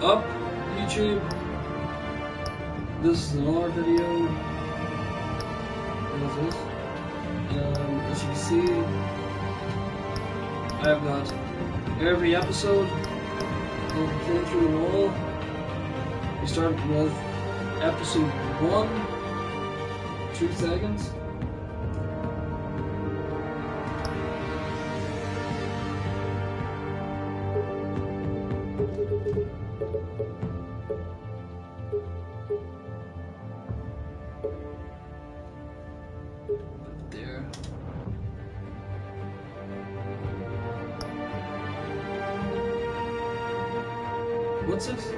up, YouTube? This is another video. What is this? As you can see, I've got every episode of the playthrough and all. We start with episode 1, 2 seconds. There. What's this?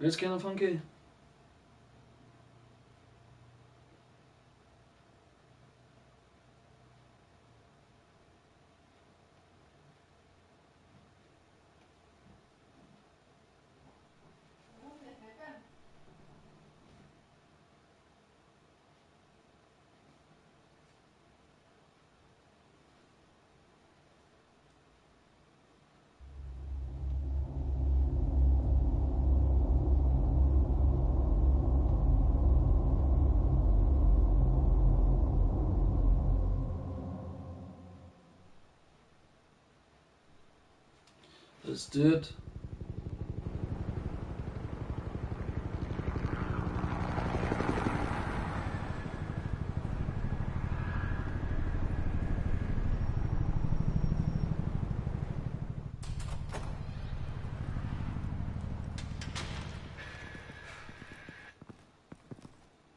It's kind of funky. Let's do it.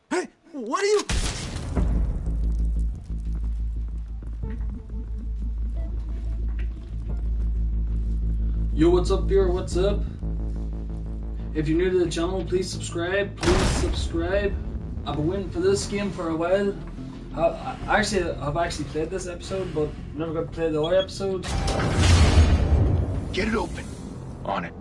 Hey, what are you? Yo, what's up here? What's up? If you're new to the channel, please subscribe. Please subscribe. I've been waiting for this game for a while. I've actually played this episode, but never got to play the other episodes. Get it open. On it.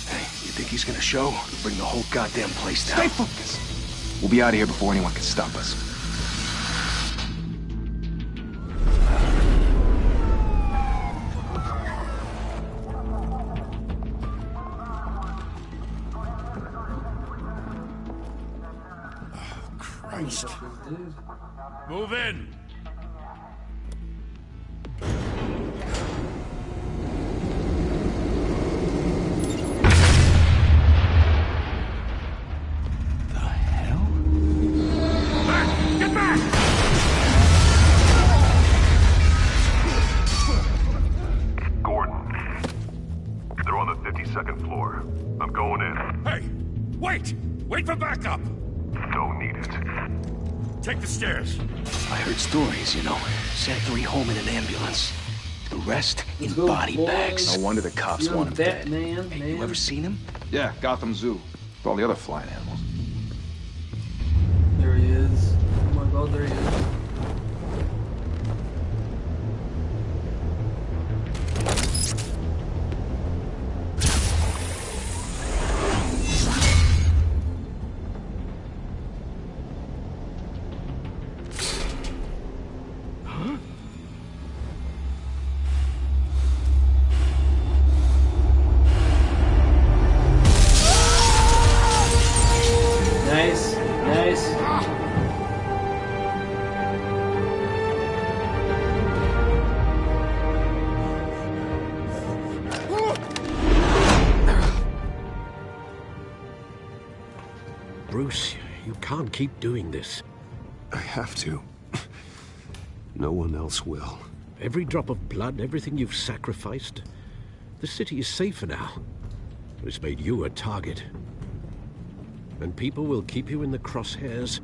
Hey, you think he's gonna show? Bring the whole goddamn place down. Stay focused. We'll be out of here before anyone can stop us. Christ. Move in. The hell? Get back! Gordon, they're on the 52nd floor. I'm going in. Hey, wait! Wait for backup! Don't need it. Take the stairs. I heard stories, you know. Sent 3 home in an ambulance. The rest in Let's go, body boys. bags. No wonder the cops You're want him that dead. man, Hey, you ever seen him? Yeah, Gotham Zoo. With all the other flying animals. There he is. Oh my god, there he is. Nice, nice. Bruce, you can't keep doing this. I have to. No one else will. Every drop of blood, everything you've sacrificed. The city is safer now. It's made you a target. And people will keep you in the crosshairs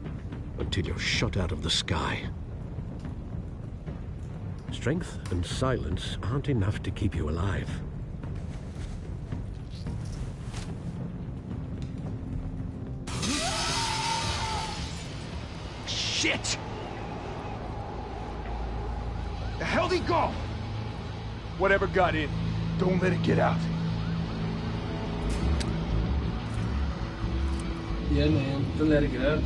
until you're shot out of the sky. Strength and silence aren't enough to keep you alive. Shit! The hell'd he go? Whatever got in, don't let it get out. Yeah, man. Don't let it get out.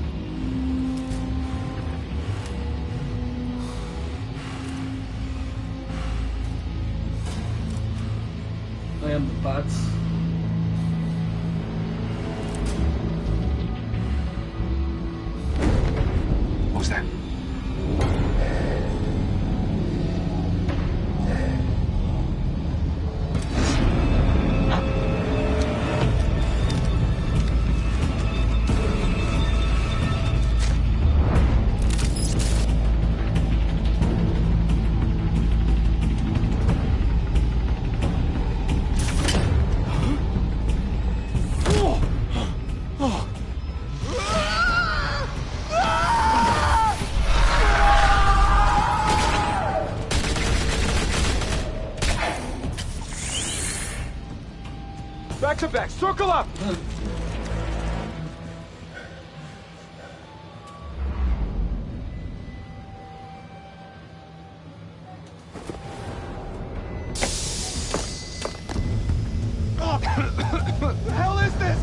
I am the bats. What was that? Back to back, circle up! What the hell is this?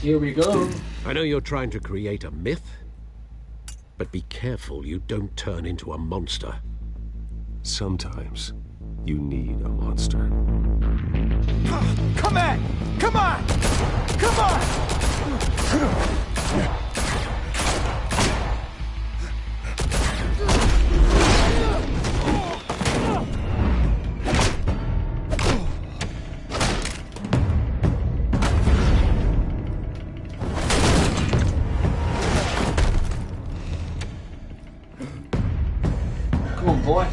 Here we go. I know you're trying to create a myth, but be careful you don't turn into a monster. Sometimes you need a monster. Come on! Come on! Come on! Come on, boy.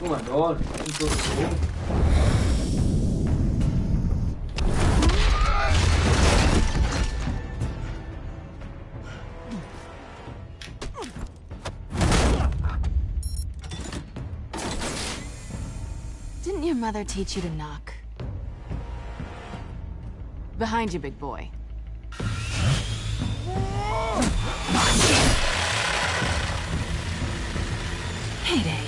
Oh my god. This was cool. Didn't your mother teach you to knock? Behind you, big boy. Heyday.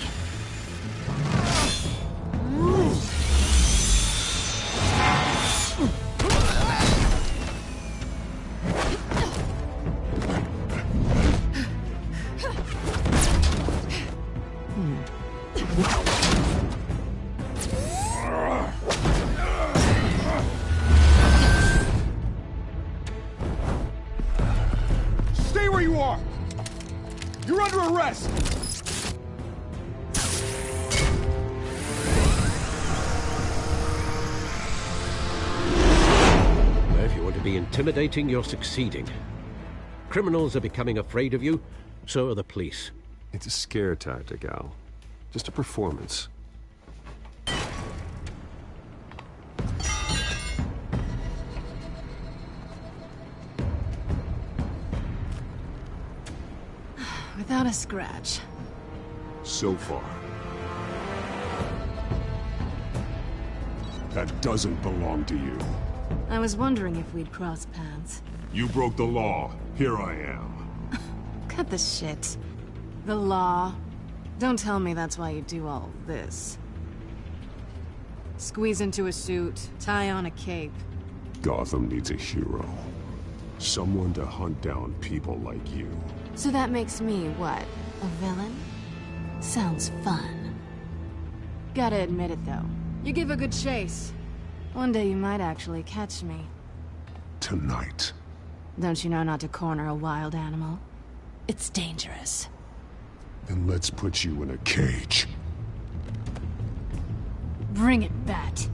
Stay where you are! You're under arrest! If you want to be intimidating, you're succeeding. Criminals are becoming afraid of you, so are the police. It's a scare tactic, Al. Just a performance. Without a scratch. So far. That doesn't belong to you. I was wondering if we'd cross paths. You broke the law. Here I am. Cut the shit. The law. Don't tell me that's why you do all this. Squeeze into a suit, tie on a cape. Gotham needs a hero. Someone to hunt down people like you. So that makes me, what? A villain? Sounds fun. Gotta admit it, though. You give a good chase. One day you might actually catch me. Tonight. Don't you know not to corner a wild animal? It's dangerous. Then let's put you in a cage. Bring it, Bat.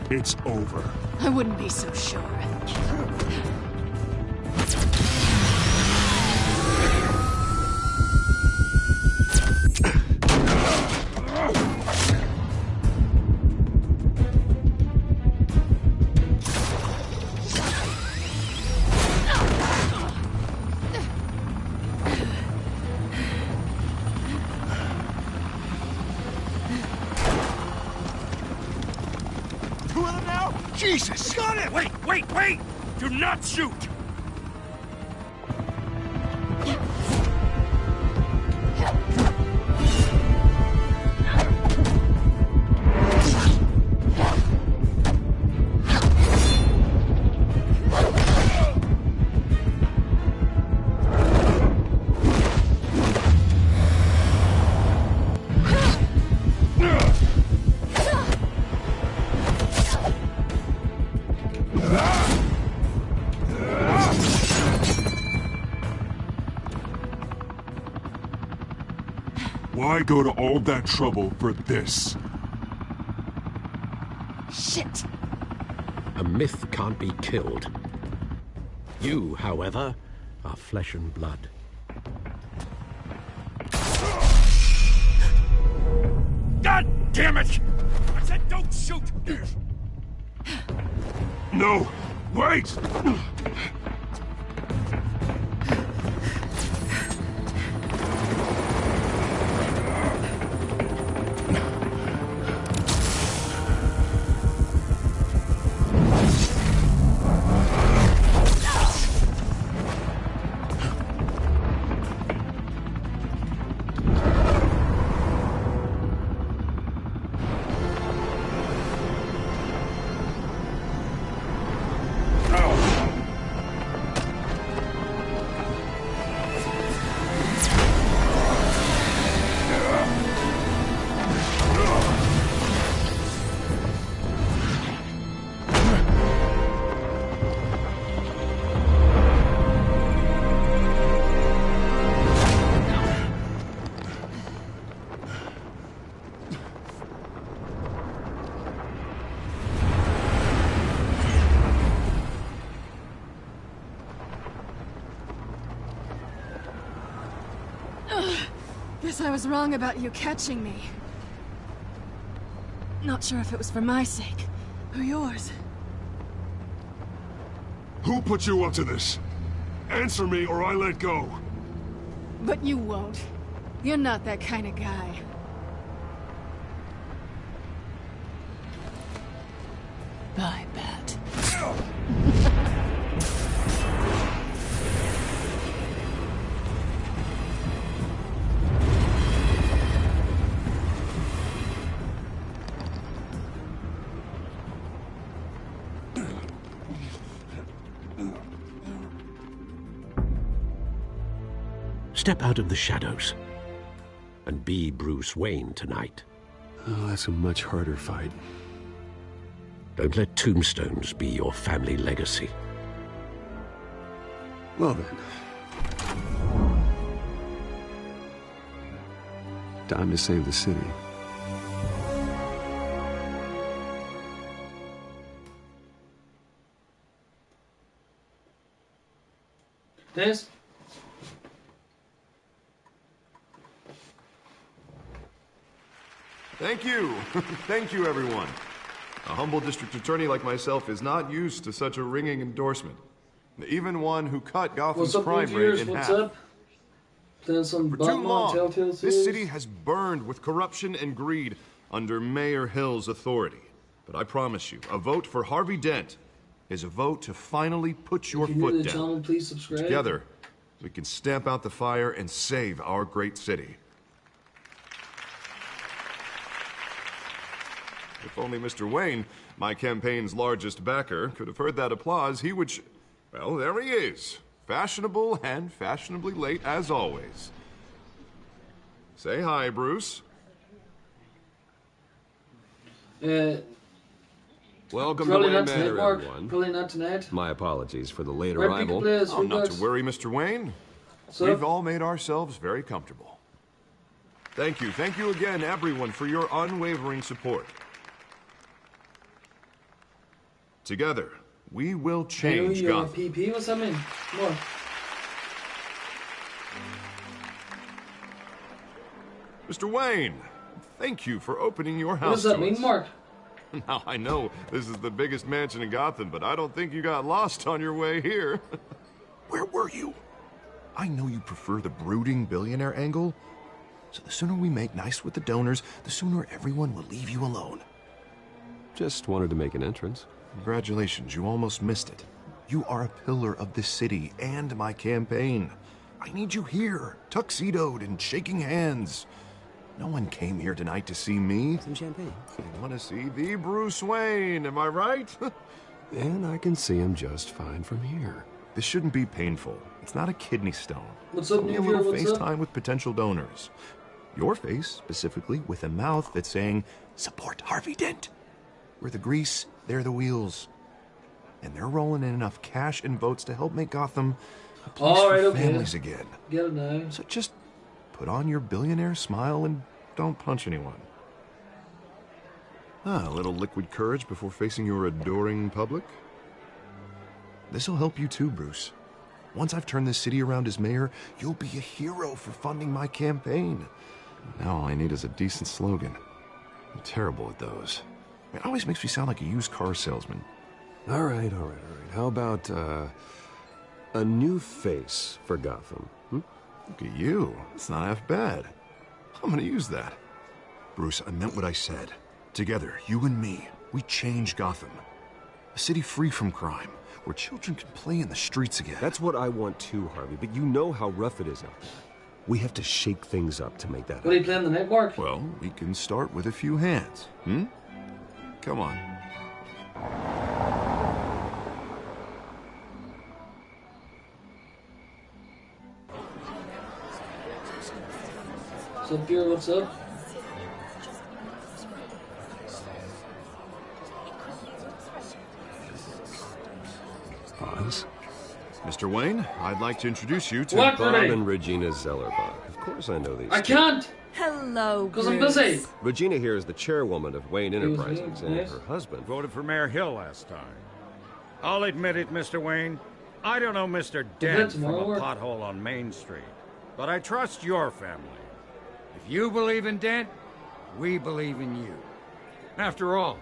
It's over. I wouldn't be so sure. Jesus! Got it! Wait! Do not shoot! Why go to all that trouble for this? Shit! A myth can't be killed. You, however, are flesh and blood. God damn it! I said don't shoot! No! Wait! Guess I was wrong about you catching me. Not sure if it was for my sake, or yours. Who put you up to this? Answer me or I let go. But you won't. You're not that kind of guy. Bye, Bat. Step out of the shadows and be Bruce Wayne tonight. Oh, that's a much harder fight. Don't let tombstones be your family legacy. Well then. Time to save the city. This? Thank you. Thank you, everyone. A humble district attorney like myself is not used to such a ringing endorsement. Even one who cut Gotham's crime rate in half. What's up? Playing some For too Batman long, Telltale Series. this city has burned with corruption and greed under Mayor Hill's authority. But I promise you, a vote for Harvey Dent is a vote to finally put your If you're new foot to the down. channel, please subscribe. Together, we can stamp out the fire and save our great city. If only Mr. Wayne, my campaign's largest backer, could have heard that applause, he would well, there he is. Fashionable and fashionably late as always. Say hi, Bruce. Welcome to Probably Wayne not tonight, Manor, Mark. everyone. Probably not tonight. My apologies for the late Right, arrival. people play as Oh, not to Roblox. worry, Mr. Wayne. So- We've all made ourselves very comfortable. Thank you. Thank you again, everyone, for your unwavering support. Together, we will change Your Gotham. PP, what's that mean? Come on. Mr. Wayne, thank you for opening your What house does that to mean, us. Mark? Now, I know this is the biggest mansion in Gotham, but I don't think you got lost on your way here. Where were you? I know you prefer the brooding billionaire angle, so the sooner we make nice with the donors, the sooner everyone will leave you alone. Just wanted to make an entrance. Congratulations, you almost missed it. You are a pillar of this city and my campaign. I need you here, tuxedoed and shaking hands. No one came here tonight to see me. Some champagne. They want to see the Bruce Wayne, am I right? And I can see him just fine from here. This shouldn't be painful. It's not a kidney stone. What's up, Only a New little Year? What's up? FaceTime with potential donors. Your face, specifically, with a mouth that's saying, support Harvey Dent. We're the grease, they're the wheels. And they're rolling in enough cash and votes to help make Gotham a place All right, for okay. families again. Get it now. So just put on your billionaire smile and don't punch anyone. A little liquid courage before facing your adoring public. This'll help you too, Bruce. Once I've turned this city around as mayor, you'll be a hero for funding my campaign. Now all I need is a decent slogan. I'm terrible at those. It always makes me sound like a used car salesman. All right. How about, a new face for Gotham? Look at you. It's not half bad. I'm gonna use that. Bruce, I meant what I said. Together, you and me, we change Gotham. A city free from crime, where children can play in the streets again. That's what I want too, Harvey, but you know how rough it is out there. We have to shake things up to make that What are you happen. playing tonight, Mark? Well, we can start with a few hands, Come on. What's up, Pierre? What's up? Pause. Mr. Wayne, I'd like to introduce you to... What? Bob Today? and Regina Zellerbach. Of course I know these. I two. can't! Hello, Because I'm busy. Regina here is the chairwoman of Wayne Enterprises, and yes. her husband. Voted for Mayor Hill last time. I'll admit it, Mr. Wayne. I don't know Mr. Dent from a tomorrow, or- pothole on Main Street, but I trust your family. If you believe in Dent, we believe in you. After all,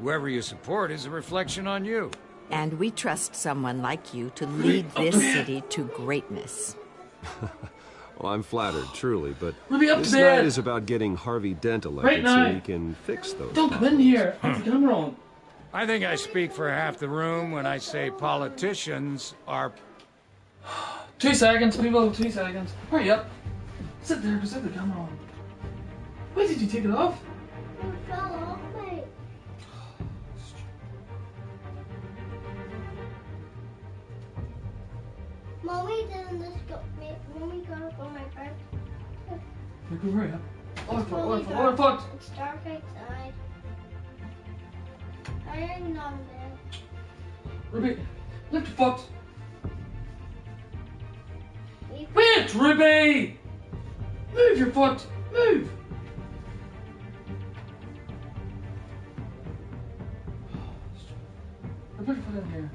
whoever you support is a reflection on you. And we trust someone like you to lead this city to greatness. Well, I'm flattered, truly, but We'll be up this to bed. night is about getting Harvey Dent Right elected so now. he can fix those Don't come in problems. here. Put the camera on. I think I speak for half the room when I say politicians are... 2 seconds, people. 2 seconds. Hurry up. Sit there. Sit the camera on. Why did you take it off? It fell off, mate. Mommy got up on my Look over here. It's really What the fuck? It's dark outside. I am not there. Ruby, lift your foot. Wait, Ruby! Move your foot. Move. I put your foot in here.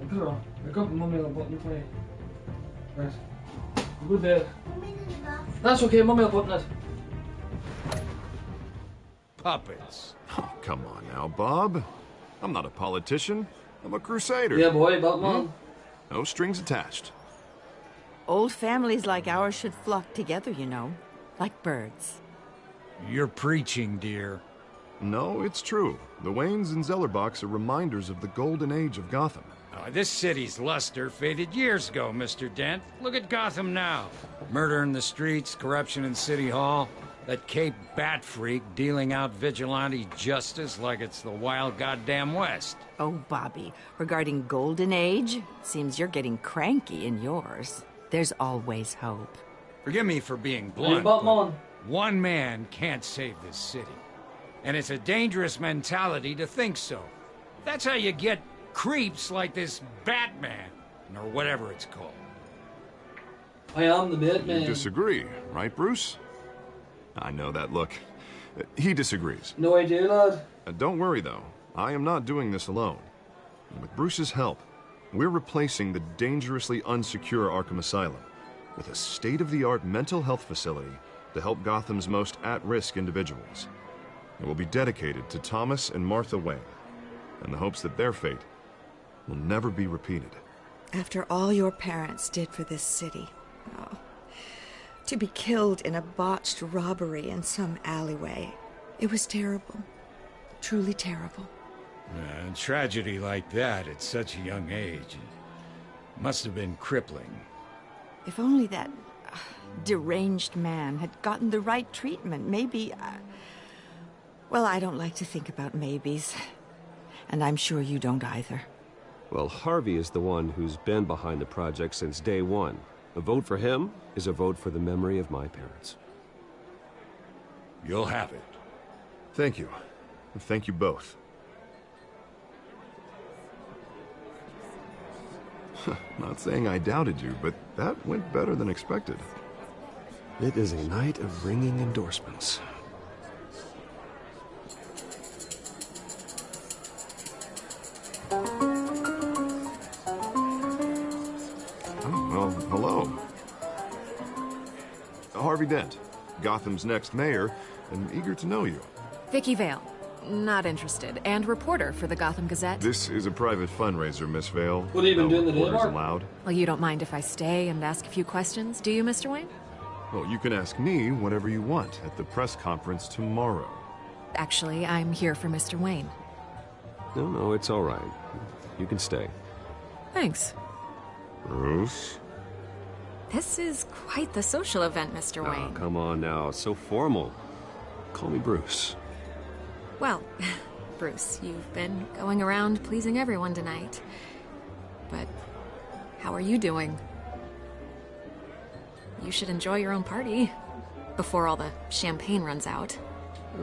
I put it on. I got my mummy on a button for you. Right. Go to bed. That's okay, mummy will button it. Puppets. Oh, come on now, Bob. I'm not a politician. I'm a crusader. Yeah, boy, Batman. No strings attached. Old families like ours should flock together, you know, like birds. You're preaching, dear. No, it's true. The Waynes and Zellerbachs are reminders of the golden age of Gotham. This city's luster faded years ago, Mr. Dent. Look at Gotham now. Murder in the streets, corruption in City Hall, that Cape Bat freak dealing out vigilante justice like it's the wild goddamn West. Oh, Bobby, regarding Golden Age, seems you're getting cranky in yours. There's always hope. Forgive me for being blunt, but one man can't save this city. And it's a dangerous mentality to think so. That's how you get creeps like this Batman, or whatever it's called. I am the Batman. You disagree, right, Bruce? I know that look. He disagrees. No idea, lad. Don't worry, though. I am not doing this alone. With Bruce's help, we're replacing the dangerously unsecure Arkham Asylum with a state-of-the-art mental health facility to help Gotham's most at-risk individuals. It will be dedicated to Thomas and Martha Wayne, in the hopes that their fate will never be repeated. After all your parents did for this city, oh, to be killed in a botched robbery in some alleyway, it was terrible. Truly terrible. A tragedy like that at such a young age must have been crippling. If only that deranged man had gotten the right treatment, maybe... Well, I don't like to think about maybes. And I'm sure you don't either. Well, Harvey is the one who's been behind the project since day one. A vote for him is a vote for the memory of my parents. You'll have it. Thank you. Thank you both. Not saying I doubted you, but that went better than expected. It is a night of ringing endorsements. Well, hello. Harvey Dent, Gotham's next mayor, and eager to know you. Vicky Vale. Not interested. And reporter for the Gotham Gazette. This is a private fundraiser, Miss Vale. What have you been doing the day, reporters Mark? allowed. Well, you don't mind if I stay and ask a few questions, do you, Mr. Wayne? Well, you can ask me whatever you want at the press conference tomorrow. Actually, I'm here for Mr. Wayne. No, it's all right. You can stay. Thanks. Bruce? This is quite the social event, Mr. Wayne. Oh, come on now. It's so formal. Call me Bruce. Well, Bruce, you've been going around pleasing everyone tonight. But how are you doing? You should enjoy your own party before all the champagne runs out.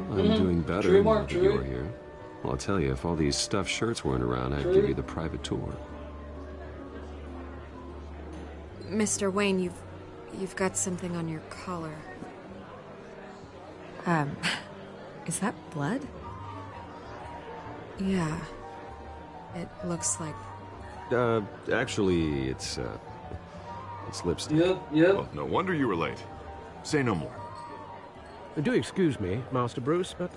Well, I'm doing better True, now Mark, that true. you're here. Well, I'll tell you, if all these stuffed shirts weren't around, I'd True. give you the private tour. Mr. Wayne, you've got something on your collar. Is that blood? Yeah. It looks like... Actually, it's lipstick. Yep. Well, no wonder you were late. Say no more. Do excuse me, Master Bruce, but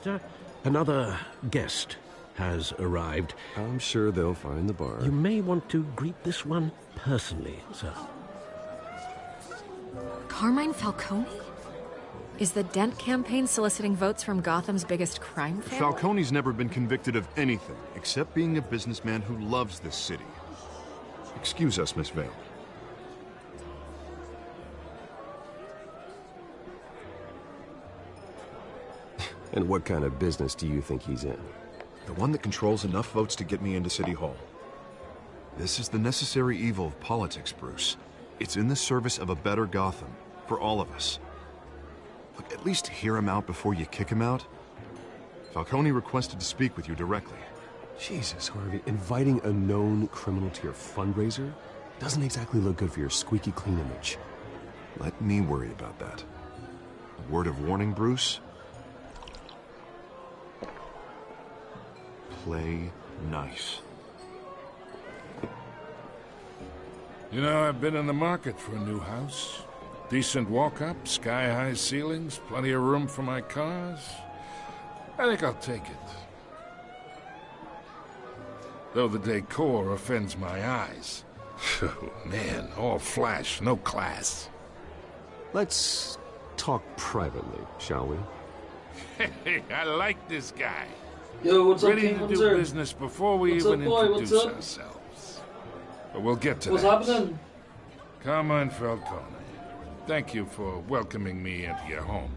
another guest has arrived. I'm sure they'll find the bar. You may want to greet this one personally, sir. Carmine Falcone? Is the Dent campaign soliciting votes from Gotham's biggest crime family? Falcone's never been convicted of anything except being a businessman who loves this city. Excuse us, Miss Vale. And what kind of business do you think he's in? The one that controls enough votes to get me into City Hall. This is the necessary evil of politics, Bruce. It's in the service of a better Gotham, for all of us. Look, at least hear him out before you kick him out. Falcone requested to speak with you directly. Jesus, Harvey, inviting a known criminal to your fundraiser doesn't exactly look good for your squeaky clean image. Let me worry about that. A word of warning, Bruce. Play nice. You know, I've been in the market for a new house. Decent walk-up, sky-high ceilings, plenty of room for my cars. I think I'll take it. Though the decor offends my eyes. Oh, man, all flash, no class. Let's talk privately, shall we? Hey, I like this guy. Yo, what's Ready up, King? to do business before we What's even up, boy? introduce What's up? ourselves. But we'll get to What's that. happening? Come on, Falcone. Thank you for welcoming me into your home.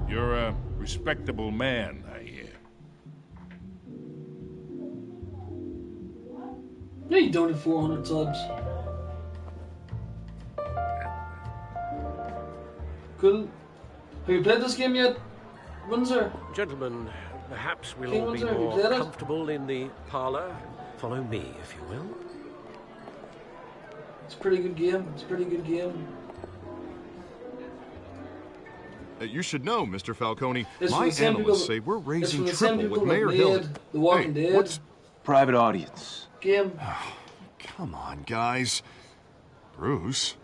You're a respectable man, I hear. No, you don't have 400 subs. Cool. Have you played this game yet, Windsor? Gentlemen, perhaps we'll King all be Windsor, have you more played it? comfortable in the parlor. Follow me, if you will. It's a pretty good game. It's a pretty good game. You should know, Mr. Falcone, It's from my the same analysts people- say we're it's raising from the same triple with people that Mayor made Hill. The Walking Hey, Dead. what's... Private audience. Game. Come on, guys. Bruce.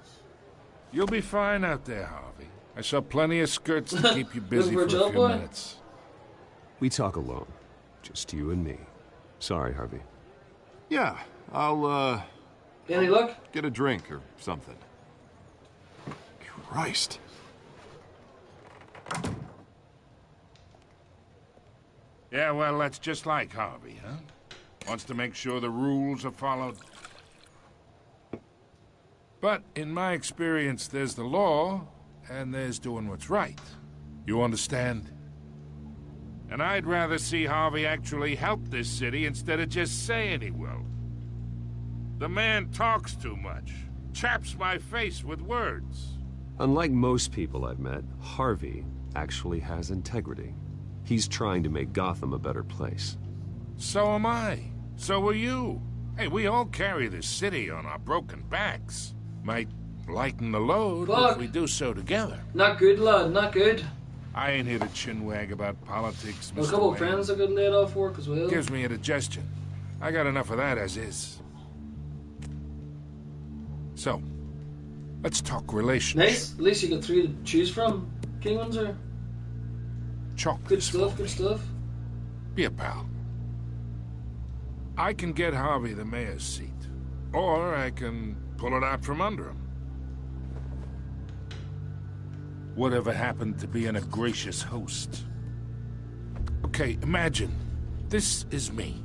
You'll be fine out there, Harvey. I saw plenty of skirts to keep you busy for a job, few boy? minutes. We talk alone. Just you and me. Sorry, Harvey. Yeah, I'll, Any luck? get a drink or something. Christ. Yeah, well, that's just like Harvey, huh? Wants to make sure the rules are followed. But in my experience, there's the law, and there's doing what's right. You understand? And I'd rather see Harvey actually help this city instead of just saying he will. The man talks too much. Chaps my face with words. Unlike most people I've met, Harvey actually has integrity. He's trying to make Gotham a better place. So am I. So are you. Hey, we all carry this city on our broken backs. Might lighten the load Fuck. if we do so together. Not good, lad. Not good. I ain't here to chinwag about politics, Well, a Mr. couple of Wayne. friends that got laid off work as well. Gives me indigestion. I got enough of that as is. So, let's talk relationships. Nice. At least you got 3 to choose from, King Windsor. Chalk Good this stuff. for Good me. stuff. Be a pal. I can get Harvey the mayor's seat, or I can pull it out from under him. Whatever happened to being a gracious host? Okay, imagine this is me,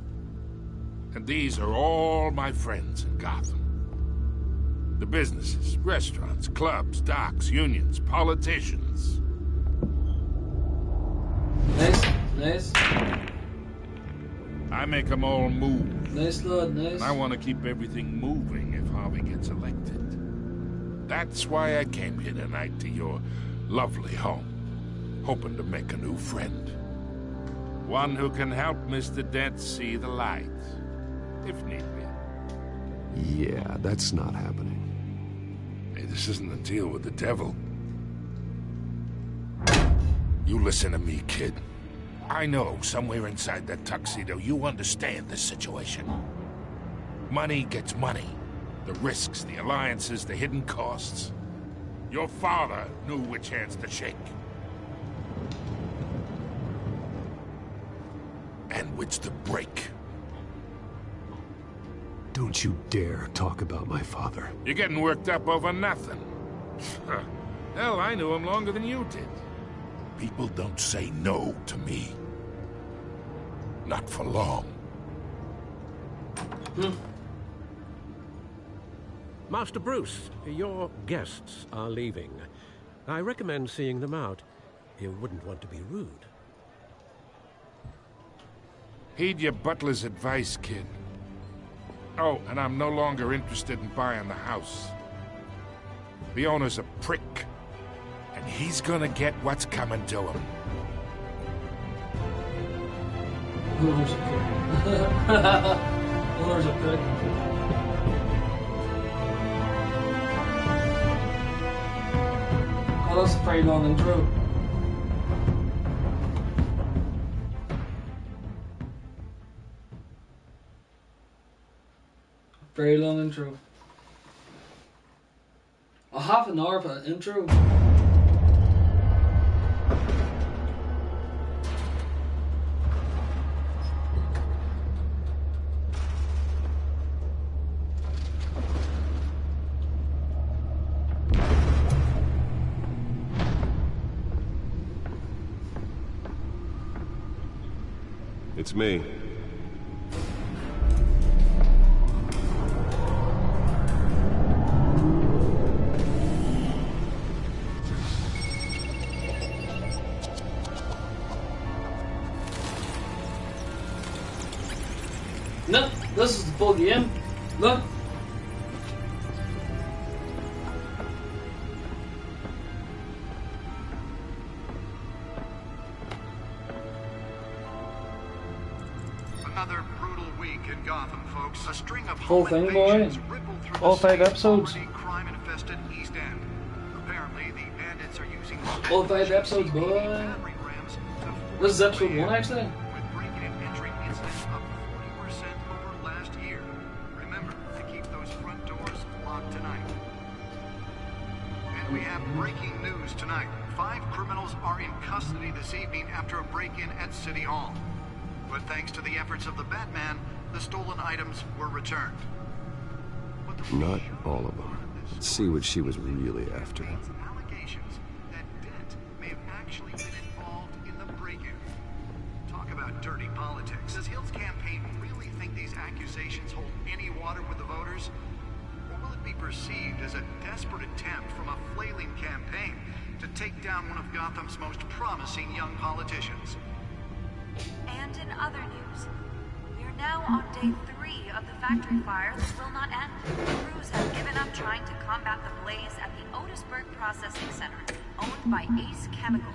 and these are all my friends in Gotham. The businesses, restaurants, clubs, docks, unions, politicians. Nice. Nice. I make them all move. Nice, lad. Nice. And I want to keep everything moving if Harvey gets elected. That's why I came here tonight to your lovely home, hoping to make a new friend. One who can help Mr. Dent see the light, if need be. Yeah, that's not happening. Hey, this isn't a deal with the devil. You listen to me, kid. I know somewhere inside that tuxedo you understand this situation. Money gets money. The risks, the alliances, the hidden costs. Your father knew which hands to shake. And which to break. Don't you dare talk about my father. You're getting worked up over nothing. Hell, I knew him longer than you did. People don't say no to me. Not for long. Master Bruce, your guests are leaving. I recommend seeing them out. You wouldn't want to be rude. Heed your butler's advice, kid. Oh, and I'm no longer interested in buying the house. The owner's a prick, and he's gonna get what's coming to him. Owner's a prick. Owner's a prick. Oh, that's a pretty long intro. Very long intro. A half an hour for an intro. It's me. No, this is the full game. Look. Another brutal week in Gotham, folks. A string of Whole thing, boy. All 5 episodes. crime-infested East End. Apparently, the bandits are using All 5 episodes, boy. This is episode 1, actually. with breaking and entering incidents up 40% over last year. Remember to keep those front doors locked tonight. And we have breaking news tonight. 5 criminals are in custody this evening after a break-in at City Hall. But thanks to the efforts of the Batman, the stolen items were returned. Not all of them. Let's see what she was really after. Allegations that Dent may have actually been involved in the break-in. Talk about dirty politics. Does Hill's campaign really think these accusations hold any water with the voters? Or will it be perceived as a desperate attempt from a flailing campaign to take down one of Gotham's most promising young politicians? And in other news, we are now on day 3 of the factory fire that will not end. Crews have given up trying to combat the blaze at the Otisburg Processing Center, owned by Ace Chemical.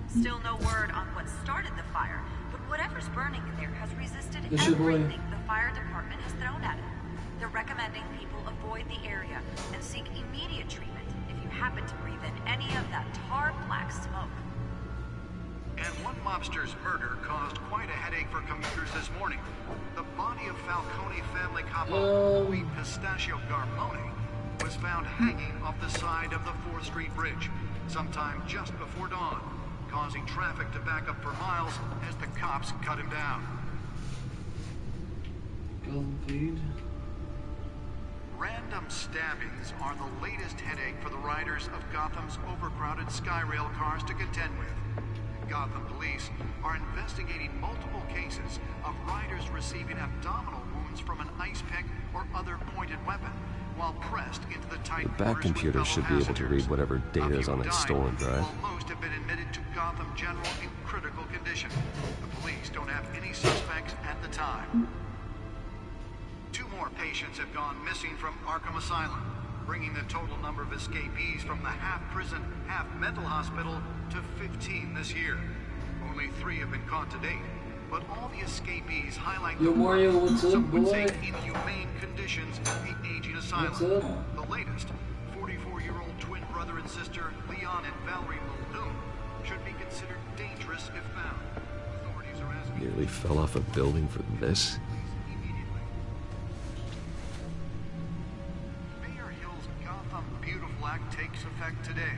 Still no word on what started the fire, but whatever's burning in there has resisted everything the fire department has thrown at it. They're recommending people avoid the area and seek immediate treatment if you happen to breathe in any of that tar black smoke. And one mobster's murder caused quite a headache for commuters this morning. The body of Falcone family couple Louis Pistachio Garmone was found hanging off the side of the 4th Street Bridge sometime just before dawn, causing traffic to back up for miles as the cops cut him down. Golden feed. Random stabbings are the latest headache for the riders of Gotham's overcrowded Skyrail cars to contend with. Gotham police are investigating multiple cases of riders receiving abdominal wounds from an ice pick or other pointed weapon while pressed into the tight The back computer should be able to read whatever data is on that stolen drive. while most have been admitted to Gotham General in critical condition. The police don't have any suspects at the time. 2 more patients have gone missing from Arkham Asylum, bringing the total number of escapees from the half-prison, half-mental hospital to 15 this year. Only 3 have been caught to date, but all the escapees highlight Yo, Mario, what's up, some would boy? say inhumane conditions at the aging asylum. What's up? The latest, 44-year-old twin brother and sister Leon and Valerie Muldoon should be considered dangerous if found. Authorities are asking... Nearly fell off a building for this? Mayor Hill's Gotham Beautiful Act takes effect today,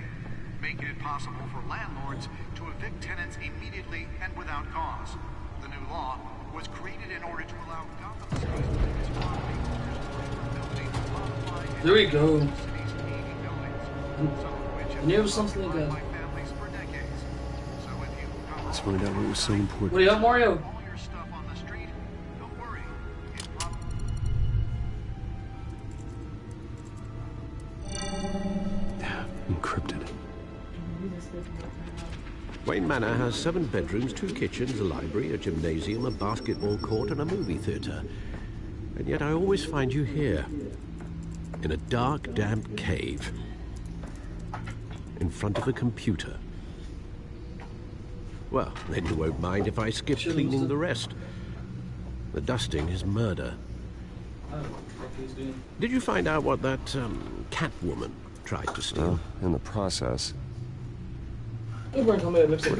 making it possible for landlords to evict tenants immediately and without cause. The new law was created in order to allow Gotham cities to respond to modify and There we go. the city's aging buildings, some of which have I knew it been was something like occupied that. by families for decades. So if you Let's find out what was so important. What do you have, Mario? all your stuff on the street, don't worry. It's Encrypted. Wayne Manor has 7 bedrooms, 2 kitchens, a library, a gymnasium, a basketball court, and a movie theater. And yet I always find you here, in a dark, damp cave, in front of a computer. Well, then you won't mind if I skip cleaning the rest. The dusting is murder. Did you find out what that Catwoman tried to steal? In the process. What are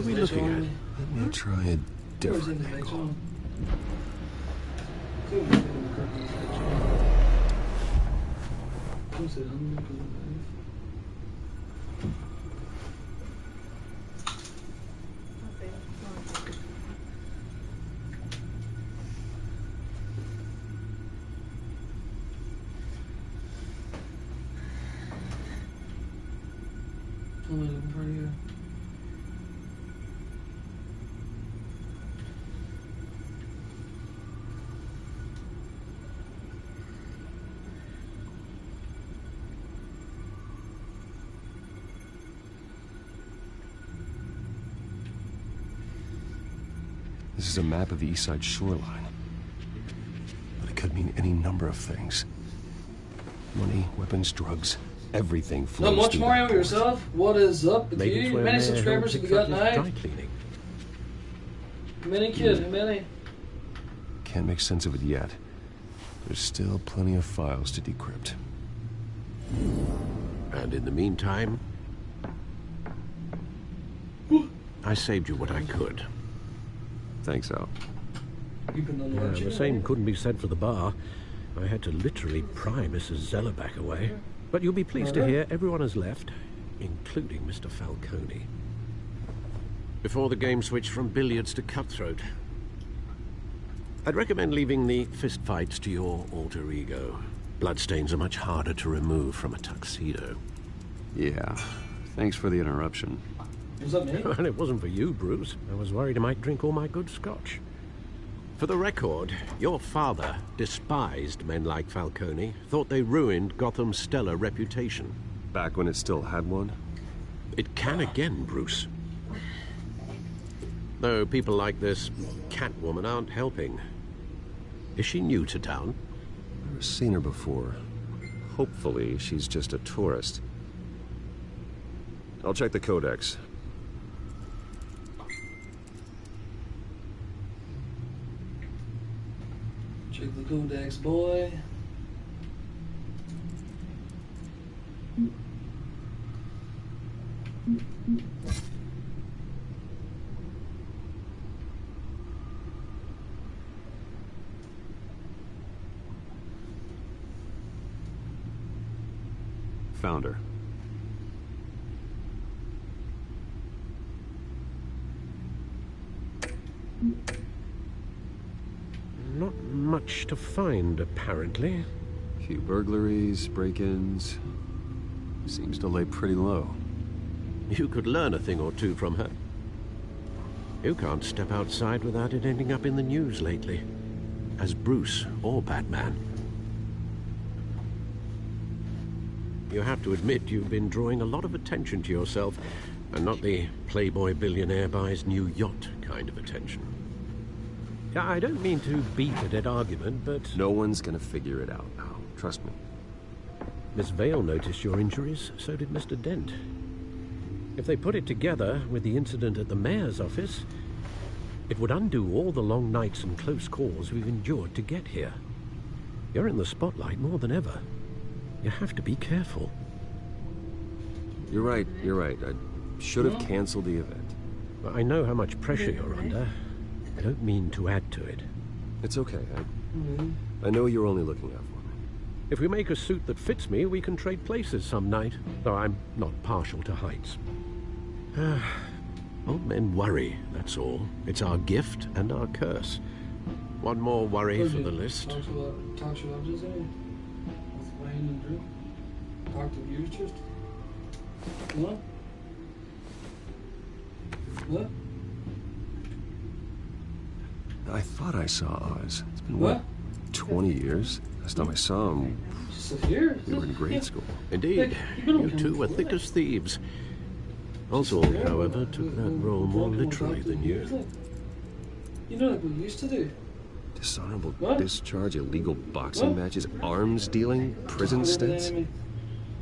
we looking at? Let me try a different angle. This is a map of the east side shoreline. But it could mean any number of things. Money, weapons, drugs, everything flows. Not much more of yourself? What is up with Maybe you? How many subscribers have you got now? Dry cleaning. How many, kid? How many? Can't make sense of it yet. There's still plenty of files to decrypt. And in the meantime, I saved you what I could. Thanks, Al. The same couldn't be said for the bar. I had to literally pry Mrs. Zellerback away. But you'll be pleased to hear everyone has left, including Mr. Falcone. Before the game switched from billiards to cutthroat. I'd recommend leaving the fistfights to your alter ego. Bloodstains are much harder to remove from a tuxedo. Yeah. Thanks for the interruption. Was that me? And it wasn't for you, Bruce. I was worried I might drink all my good scotch. For the record, your father despised men like Falcone, thought they ruined Gotham's stellar reputation. Back when it still had one? It can again, Bruce. Though people like this Catwoman aren't helping. Is she new to town? I've seen her before. Hopefully, she's just a tourist. I'll check the codex. Check the codex, boy. Found her. Not much to find, apparently. Few burglaries, break-ins. Seems to lay pretty low. You could learn a thing or two from her. You can't step outside without it ending up in the news lately. As Bruce or Batman. You have to admit you've been drawing a lot of attention to yourself, and not the playboy billionaire buys new yacht kind of attention. I don't mean to beat a dead argument, but... No one's gonna figure it out now. Trust me. Miss Vale noticed your injuries, so did Mr. Dent. If they put it together with the incident at the mayor's office, it would undo all the long nights and close calls we've endured to get here. You're in the spotlight more than ever. You have to be careful. You're right. I should have canceled the event. I know how much pressure you're under. I don't mean to add to it. It's okay. I know you're only looking out for me. If we make a suit that fits me, we can trade places some night, though I'm not partial to heights. Old men worry, that's all. It's our gift and our curse. One more worry for the list. Talk to lodges, eh? With Wayne and Drew. Talk to viewers just. What? What? I thought I saw Oz. It's been, what 20 years? Last time I saw him, we were in grade school. Indeed. You two were thick as thieves. Oswald, however, took that role more literally than you. You know, like we used to do. Dishonorable discharge, illegal boxing matches, arms dealing, prison stints.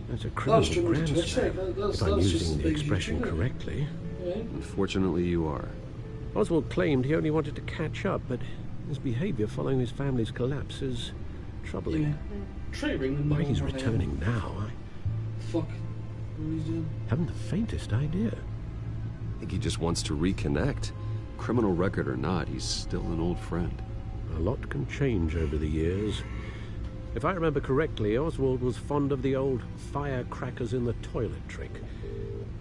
That's a criminal grandstand, if I'm using the expression correctly. Unfortunately, you are. Oswald claimed he only wanted to catch up, but his behavior following his family's collapse is troubling. Why he's returning now, I haven't the faintest idea. I think he just wants to reconnect. Criminal record or not, he's still an old friend. A lot can change over the years. If I remember correctly, Oswald was fond of the old firecrackers in the toilet trick.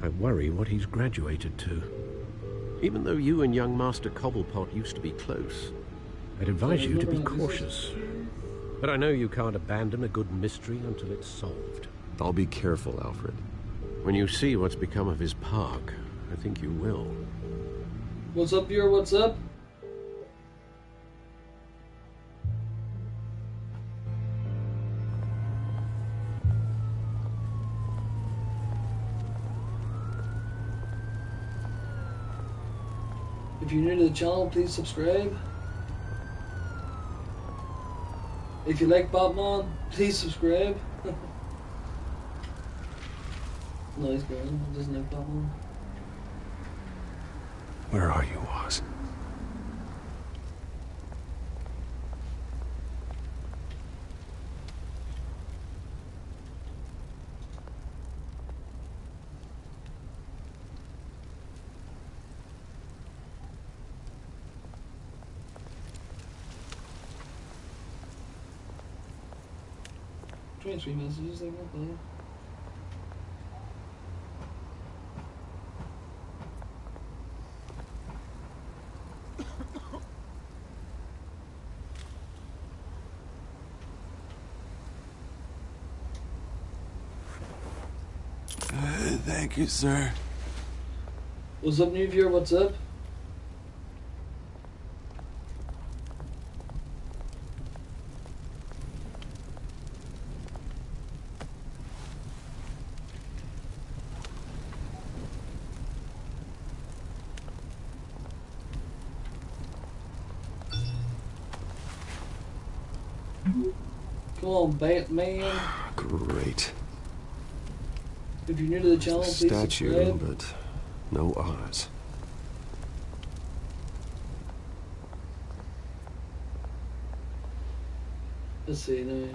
I worry what he's graduated to. Even though you and young Master Cobblepot used to be close, I'd advise you to be cautious. But I know you can't abandon a good mystery until it's solved. I'll be careful, Alfred. When you see what's become of his park, I think you will. What's up, viewer? What's up? If you're new to the channel, please subscribe. If you like Batman, please subscribe. Nice girl, doesn't like Batman. Where are you, Oz? Three messages, like what the hell? Thank you, sir. What's up, new viewer? What's up? Come on, Batman. Great. If you're new to the channel, please Statue, subscribe. but no Oz. Let's see now.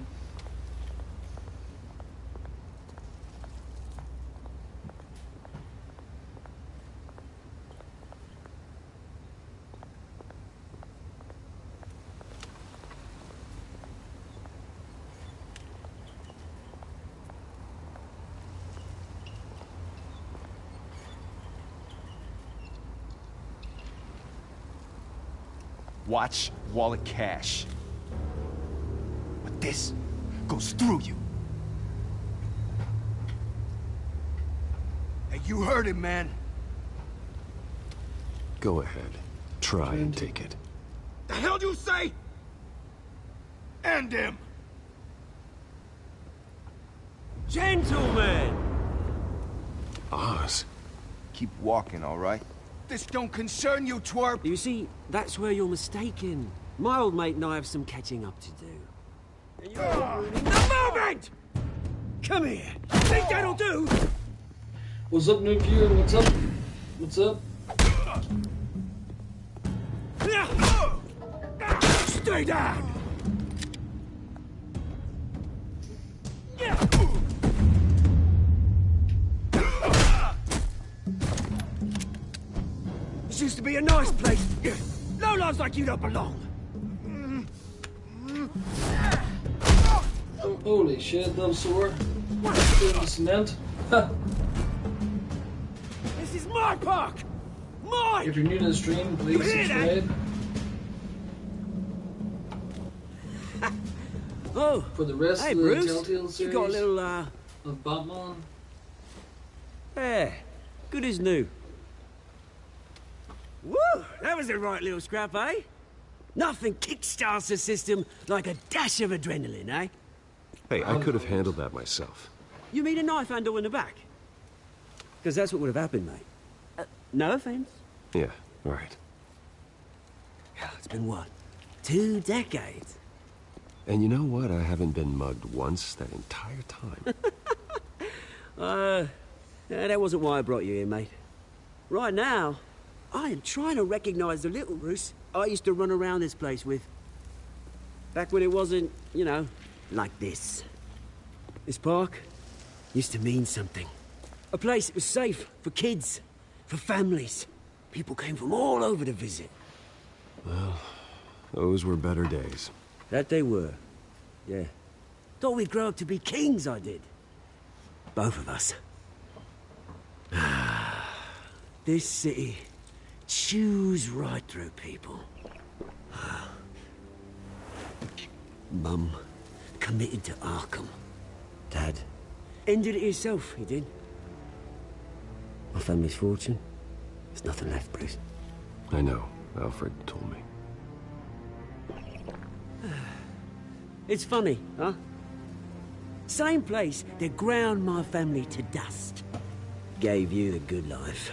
Watch wallet cash. But this goes through you. Hey, you heard him, man. Go ahead. Try and take it. The hell do you say? End him. Gentlemen! Oz. Keep walking, all right? This don't concern you, twerp. You see, that's where you're mistaken. My old mate and I have some catching up to do. The moment! Come here. Think that'll do? What's up, new viewer? What's up? What's up? Stay down! This used to be a nice place. Lowlifes like you don't belong. Holy shit, that was sore. The cement. This is my park! Mine! If you're new to the stream, please subscribe. Oh, for the rest hey, of the Bruce, Telltale series you got a little, of Batman. Yeah, good as new. Woo! That was a right little scrap, eh? Nothing kickstarts the system like a dash of adrenaline, eh? Hey, I could have handled that myself. You mean a knife handle in the back? Because that's what would have happened, mate. No offense. Yeah, right. It's been what? 2 decades? And you know what? I haven't been mugged once that entire time. That wasn't why I brought you here, mate. Right now, I am trying to recognize the little Bruce I used to run around this place with. Back when it wasn't, you know, like this. This park used to mean something. A place that was safe for kids, for families. People came from all over to visit. Well, those were better days. That they were. Yeah. Thought we'd grow up to be kings, I did. Both of us. This city chews right through people. Mum committed to Arkham. Dad ended it himself, he did. My family's fortune. There's nothing left, Bruce. I know. Alfred told me. It's funny, huh? Same place that ground my family to dust. Gave you the good life.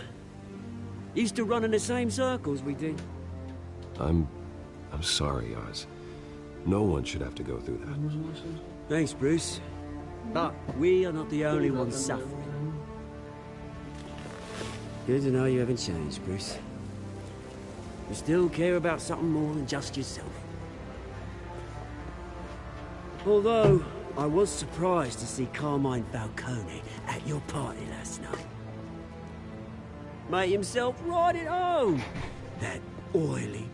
Used to run in the same circles we did. I'm sorry, Oz. No one should have to go through that. Thanks, Bruce. But we are not the only ones suffering. Good to know you haven't changed, Bruce. You still care about something more than just yourself. Although, I was surprised to see Carmine Falcone at your party last night. Made himself right at home. That oily...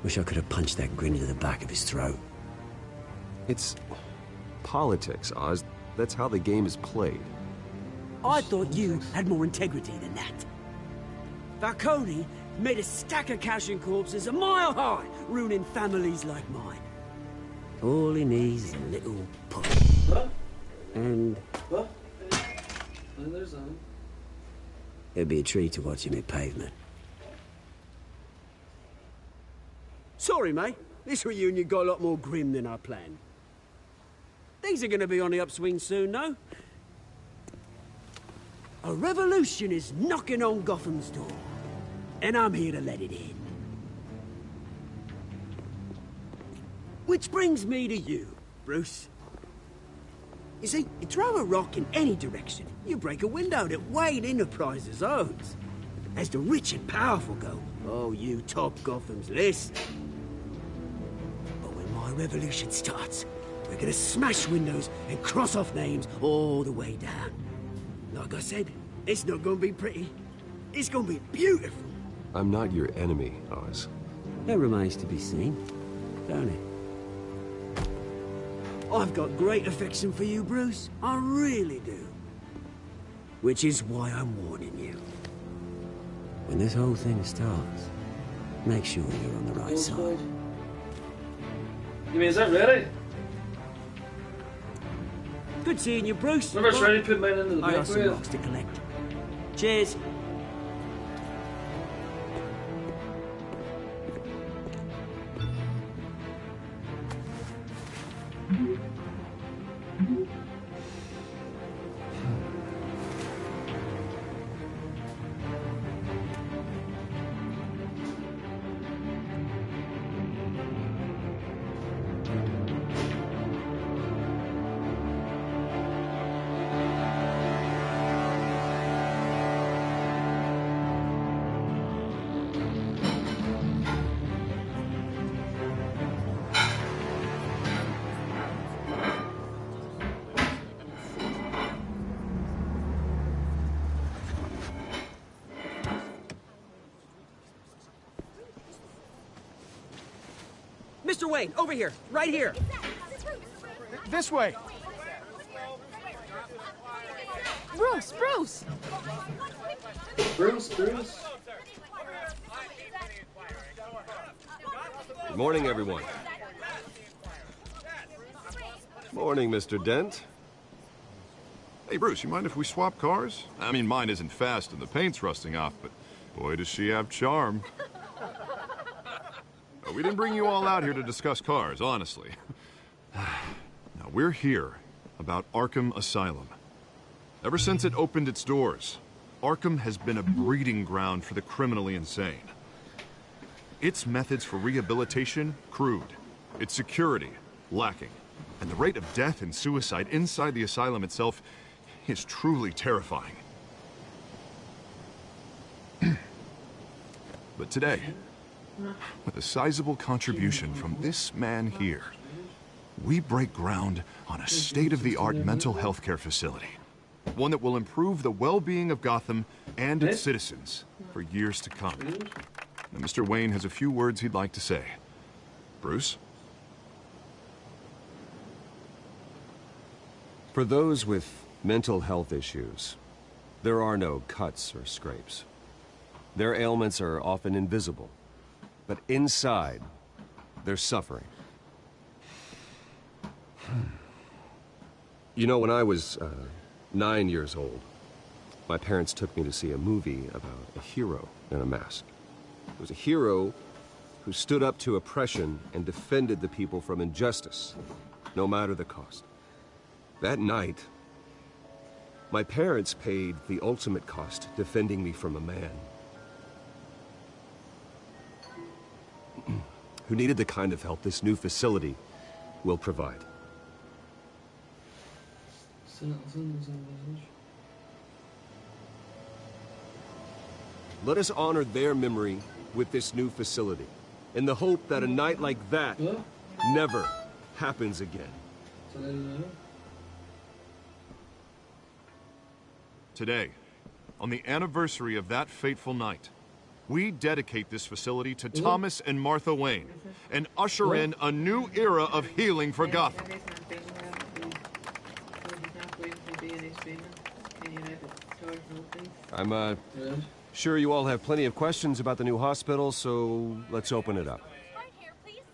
Wish I could have punched that grin into the back of his throat. It's politics, Oz. That's how the game is played. I thought you had more integrity than that. Falcone made a stack of cash and corpses a mile high, ruining families like mine. All he needs is a little push. What? And... What? And there's that. It'd be a treat to watch him hit pavement. Sorry, mate. This reunion got a lot more grim than I planned. Things are gonna be on the upswing soon, no? A revolution is knocking on Gotham's door. And I'm here to let it in. Which brings me to you, Bruce. You see, you throw a rock in any direction, you break a window that Wayne Enterprises owns. As the rich and powerful go, oh, you top Gothams, listen. But when my revolution starts, we're gonna smash windows and cross off names all the way down. Like I said, it's not gonna be pretty. It's gonna be beautiful. I'm not your enemy, Oz. That remains to be seen, don't it? I've got great affection for you, Bruce. I really do. Which is why I'm warning you. When this whole thing starts, make sure you're on the right side. You mean, is that ready? Good seeing you, Bruce. Remember, it's ready to put mine into the I got some microwave. rocks to collect. Cheers. Mr. Wayne, over here, right here. This way. Bruce, Bruce! Bruce. Good morning, everyone. Morning, Mr. Dent. Hey, Bruce, you mind if we swap cars? I mean, mine isn't fast and the paint's rusting off, but boy, does she have charm. We didn't bring you all out here to discuss cars, honestly. Now, we're here about Arkham Asylum. Ever since it opened its doors, Arkham has been a breeding ground for the criminally insane. Its methods for rehabilitation, crude. Its security, lacking. And the rate of death and suicide inside the asylum itself is truly terrifying. But today, with a sizable contribution from this man here, we break ground on a state-of-the-art mental health care facility. One that will improve the well-being of Gotham and its citizens for years to come. Now, Mr. Wayne has a few words he'd like to say. Bruce? For those with mental health issues, there are no cuts or scrapes. Their ailments are often invisible, but inside, they're suffering. You know, when I was 9 years old, my parents took me to see a movie about a hero in a mask. It was a hero who stood up to oppression and defended the people from injustice, no matter the cost. That night, my parents paid the ultimate cost defending me from a man who needed the kind of help this new facility will provide. Let us honor their memory with this new facility, in the hope that a night like that never happens again. Today, on the anniversary of that fateful night, we dedicate this facility to Thomas and Martha Wayne and usher in a new era of healing for Gotham. I'm sure you all have plenty of questions about the new hospital, so let's open it up.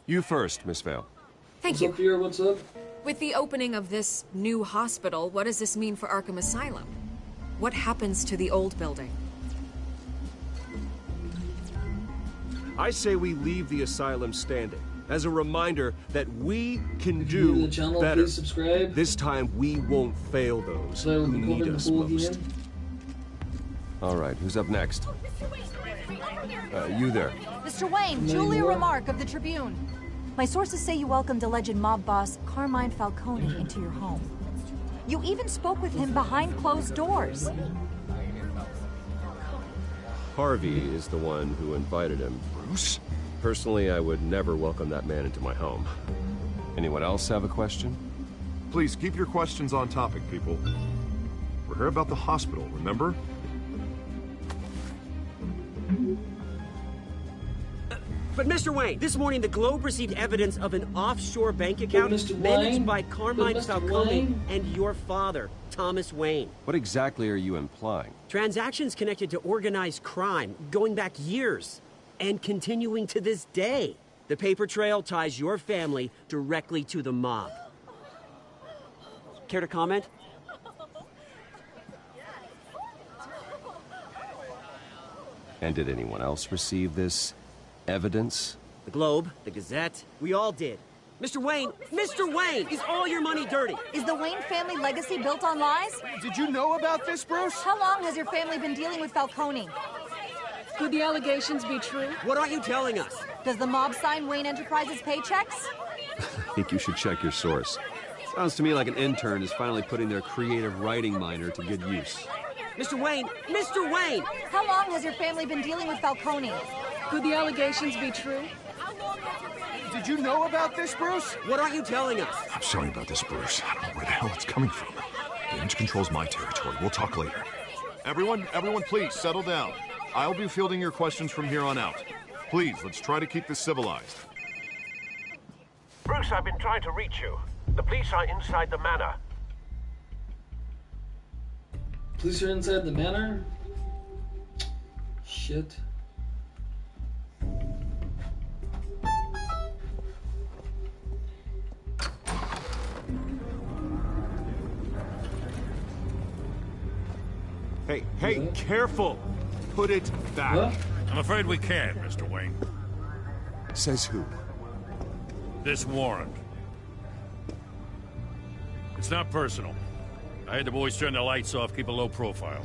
You first, Miss Vale. Thank you. What's up here? What's up? With the opening of this new hospital, what does this mean for Arkham Asylum? What happens to the old building? I say we leave the asylum standing as a reminder that we can do the channel, better. please subscribe. This time we won't fail those who need us most. All right, who's up next? You there. Mr. Wayne, Julia Remark of the Tribune. My sources say you welcomed alleged mob boss Carmine Falcone into your home. You even spoke with him behind closed doors. Harvey is the one who invited him. Bruce? Personally, I would never welcome that man into my home. Anyone else have a question? Please keep your questions on topic, people. We're here about the hospital, remember? But Mr. Wayne, this morning the Globe received evidence of an offshore bank account managed by Carmine Falcone and your father, Thomas Wayne. What exactly are you implying? Transactions connected to organized crime going back years and continuing to this day. The paper trail ties your family directly to the mob. Care to comment? And did anyone else receive this evidence? The Globe, the Gazette, we all did. Mr. Wayne, is all your money dirty? Is the Wayne family legacy built on lies? Did you know about this, Bruce? How long has your family been dealing with Falcone? Could the allegations be true? What aren't you telling us? Does the mob sign Wayne Enterprises paychecks? I think you should check your source. Sounds to me like an intern is finally putting their creative writing minor to good use. Mr. Wayne! How long has your family been dealing with Falcone? Could the allegations be true? Did you know about this, Bruce? What aren't you telling us? I'm sorry about this, Bruce. I don't know where the hell it's coming from. Damage control's my territory. We'll talk later. Everyone, please, settle down. I'll be fielding your questions from here on out. Please, let's try to keep this civilized. Bruce, I've been trying to reach you. The police are inside the manor. Police are inside the manor? Shit. Hey, careful! Put it back. What? I'm afraid we can't, Mr. Wayne. Says who? This warrant. It's not personal. I had the boys turn the lights off, keep a low profile.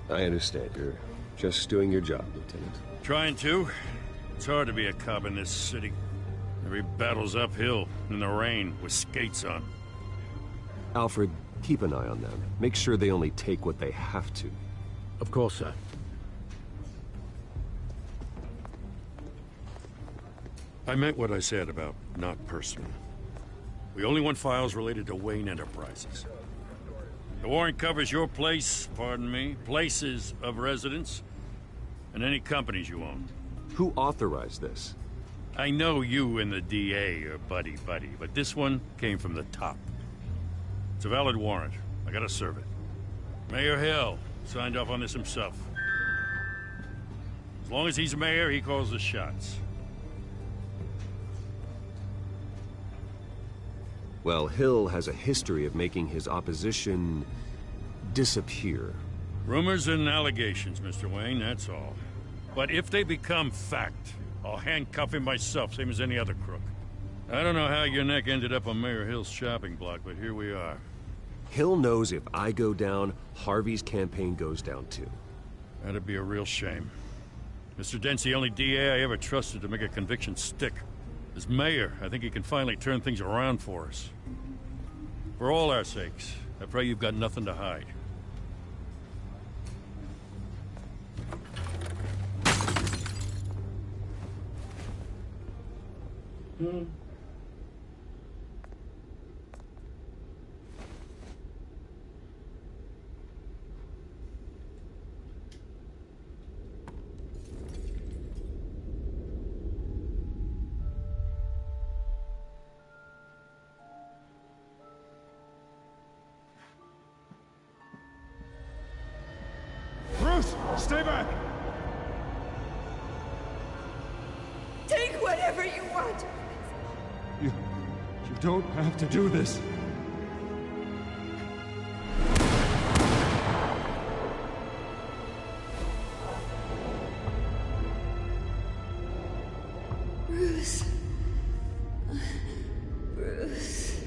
I understand. You're just doing your job, Lieutenant. Trying to. It's hard to be a cop in this city. Every battle's uphill, in the rain, with skates on. Alfred, keep an eye on them. Make sure they only take what they have to. Of course, sir. I meant what I said about not personal. We only want files related to Wayne Enterprises. The warrant covers your place, pardon me, places of residence, and any companies you own. Who authorized this? I know you and the DA are buddy-buddy, but this one came from the top. It's a valid warrant. I gotta serve it. Mayor Hill signed off on this himself. As long as he's mayor, he calls the shots. Well, Hill has a history of making his opposition disappear. Rumors and allegations, Mr. Wayne, that's all. But if they become fact, I'll handcuff him myself, same as any other crook. I don't know how your neck ended up on Mayor Hill's shopping block, but here we are. Hill knows if I go down, Harvey's campaign goes down too. That'd be a real shame. Mr. Dent's the only DA I ever trusted to make a conviction stick. As mayor, I think he can finally turn things around for us. For all our sakes, I pray you've got nothing to hide. Bruce, stay back! Take whatever you want. You don't have to do this. Bruce. Bruce.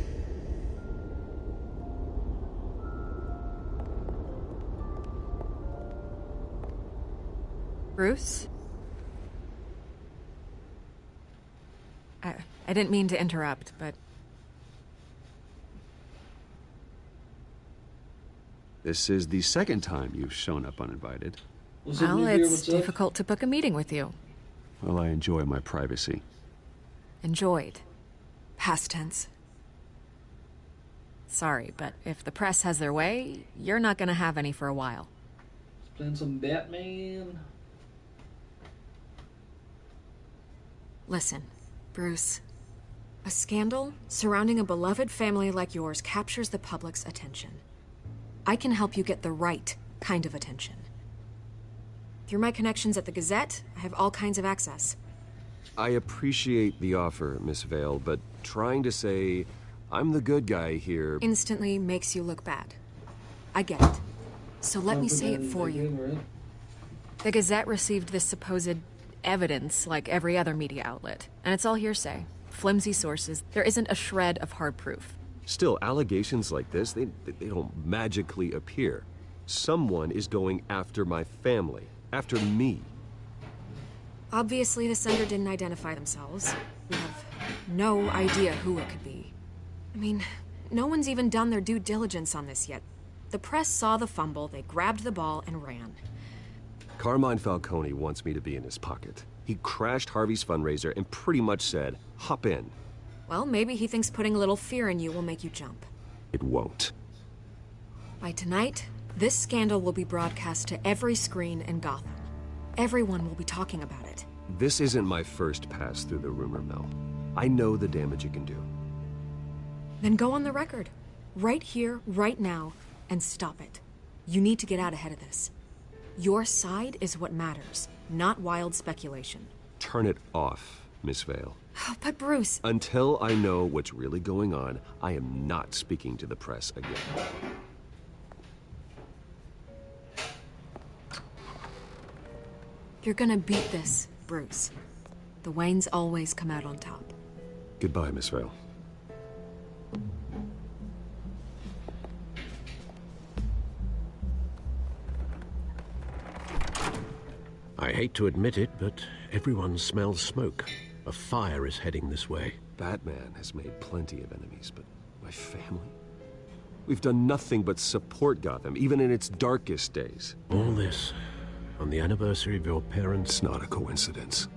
Bruce? I didn't mean to interrupt, but... This is the second time you've shown up uninvited. Well, it's difficult to book a meeting with you. Well, I enjoy my privacy. Enjoyed. Past tense. Sorry, but if the press has their way, you're not gonna have any for a while. Playing some Batman. Listen, Bruce. A scandal surrounding a beloved family like yours captures the public's attention. I can help you get the right kind of attention. Through my connections at the Gazette, I have all kinds of access. I appreciate the offer, Miss Vale, but trying to say I'm the good guy here... Instantly makes you look bad. I get it. So let me say it for you. The Gazette received this supposed evidence like every other media outlet, and it's all hearsay. Flimsy sources. There isn't a shred of hard proof. Still, allegations like this, they don't magically appear. Someone is going after my family, after me. Obviously, the sender didn't identify themselves. We have no idea who it could be. I mean, no one's even done their due diligence on this yet. The press saw the fumble, they grabbed the ball and ran. Carmine Falcone wants me to be in his pocket. He crashed Harvey's fundraiser and pretty much said, hop in. Well, maybe he thinks putting a little fear in you will make you jump. It won't. By tonight, this scandal will be broadcast to every screen in Gotham. Everyone will be talking about it. This isn't my first pass through the rumor mill. I know the damage it can do. Then go on the record. Right here, right now, and stop it. You need to get out ahead of this. Your side is what matters, not wild speculation. Turn it off, Miss Vale. But Bruce... Until I know what's really going on, I am not speaking to the press again. You're gonna beat this, Bruce. The Waynes always come out on top. Goodbye, Miss Vale. I hate to admit it, but everyone smells smoke. A fire is heading this way. Batman has made plenty of enemies, but my family? We've done nothing but support Gotham, even in its darkest days. All this on the anniversary of your parents'... It's not a coincidence.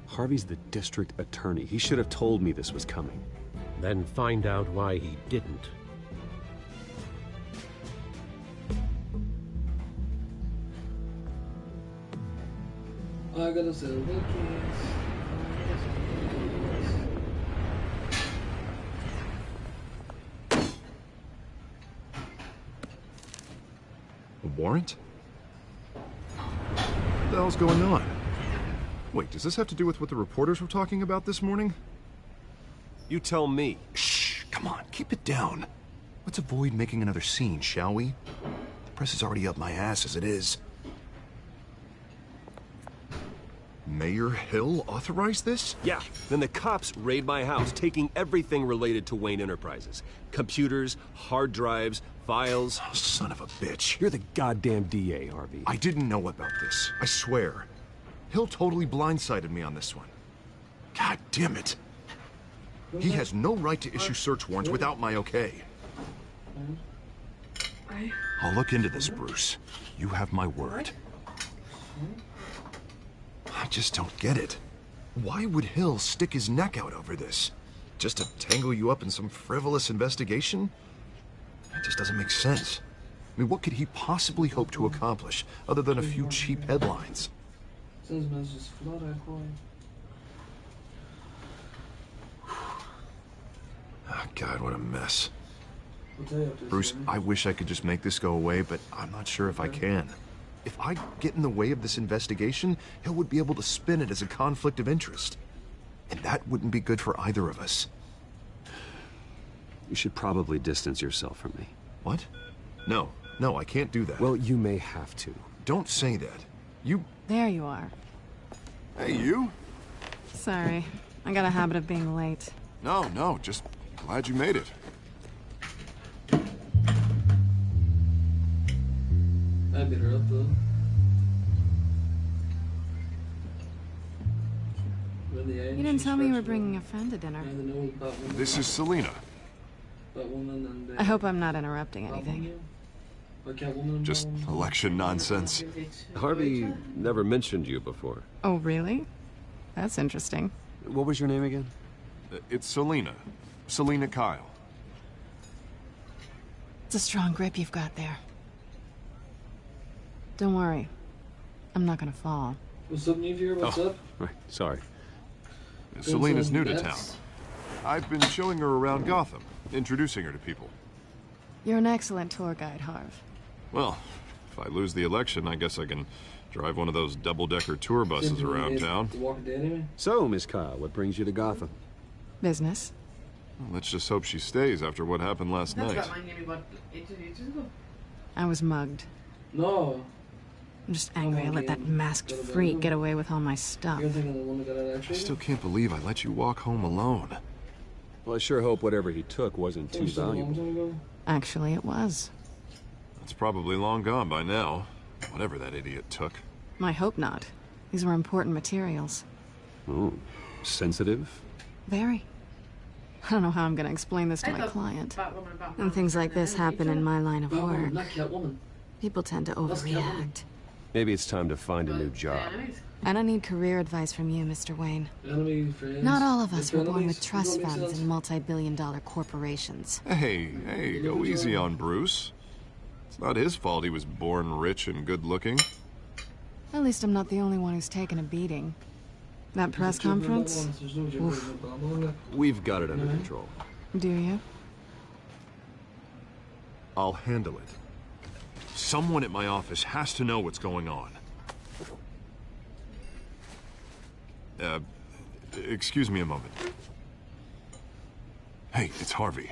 Harvey's the district attorney. He should have told me this was coming. Then find out why he didn't. I gotta sell the keys. A warrant? What the hell's going on? Wait, does this have to do with what the reporters were talking about this morning? You tell me. Shh, come on, keep it down. Let's avoid making another scene, shall we? The press is already up my ass as it is. Mayor Hill authorized this? Yeah, then the cops raid my house, taking everything related to Wayne Enterprises. Computers, hard drives, files. Oh, son of a bitch. You're the goddamn DA, Harvey. I didn't know about this, I swear. Hill totally blindsided me on this one. God damn it. He has no right to issue search warrants without my okay. I'll look into this, Bruce. You have my word. I just don't get it. Why would Hill stick his neck out over this? Just to tangle you up in some frivolous investigation? It just doesn't make sense. I mean, what could he possibly hope to accomplish other than a few cheap headlines? Oh, God, what a mess. Bruce, I wish I could just make this go away, but I'm not sure if I can. If I get in the way of this investigation, Hill would be able to spin it as a conflict of interest. And that wouldn't be good for either of us. You should probably distance yourself from me. What? No, I can't do that. Well, you may have to. Don't say that. You... There you are. Hey, you? Sorry. I got a habit of being late. No, just glad you made it. I beat her up though. You didn't tell me you were bringing a friend to dinner. This is Selina. I hope I'm not interrupting anything. Just election nonsense. Harvey never mentioned you before. Oh, really? That's interesting. What was your name again? It's Selina. Selina Kyle. It's a strong grip you've got there. Don't worry. I'm not gonna fall. What's up, Nevier? What's up? Right, sorry. Selina's new to town. I've been showing her around Gotham, introducing her to people. You're an excellent tour guide, Harv. Well, if I lose the election, I guess I can drive one of those double-decker tour buses around town. So, Miss Kyle, what brings you to Gotham? Business. Well, let's just hope she stays after what happened last night. I was mugged. No. I'm just angry I let that masked freak get away with all my stuff. I still can't believe I let you walk home alone. Well, I sure hope whatever he took wasn't too valuable. Actually, it was. It's probably long gone by now. Whatever that idiot took. I hope not. These were important materials. Ooh, sensitive? Very. I don't know how I'm going to explain this to my client. And things like this happen in my line of work. People tend to overreact. Maybe it's time to find a new job. I don't need career advice from you, Mr. Wayne. Not all of us were born with trust funds and multi-billion-dollar corporations. Hey, go easy on Bruce. It's not his fault he was born rich and good-looking. At least I'm not the only one who's taken a beating. That press conference? Oof. We've got it under control. Do you? I'll handle it. Someone at my office has to know what's going on. Excuse me a moment. Hey, it's Harvey.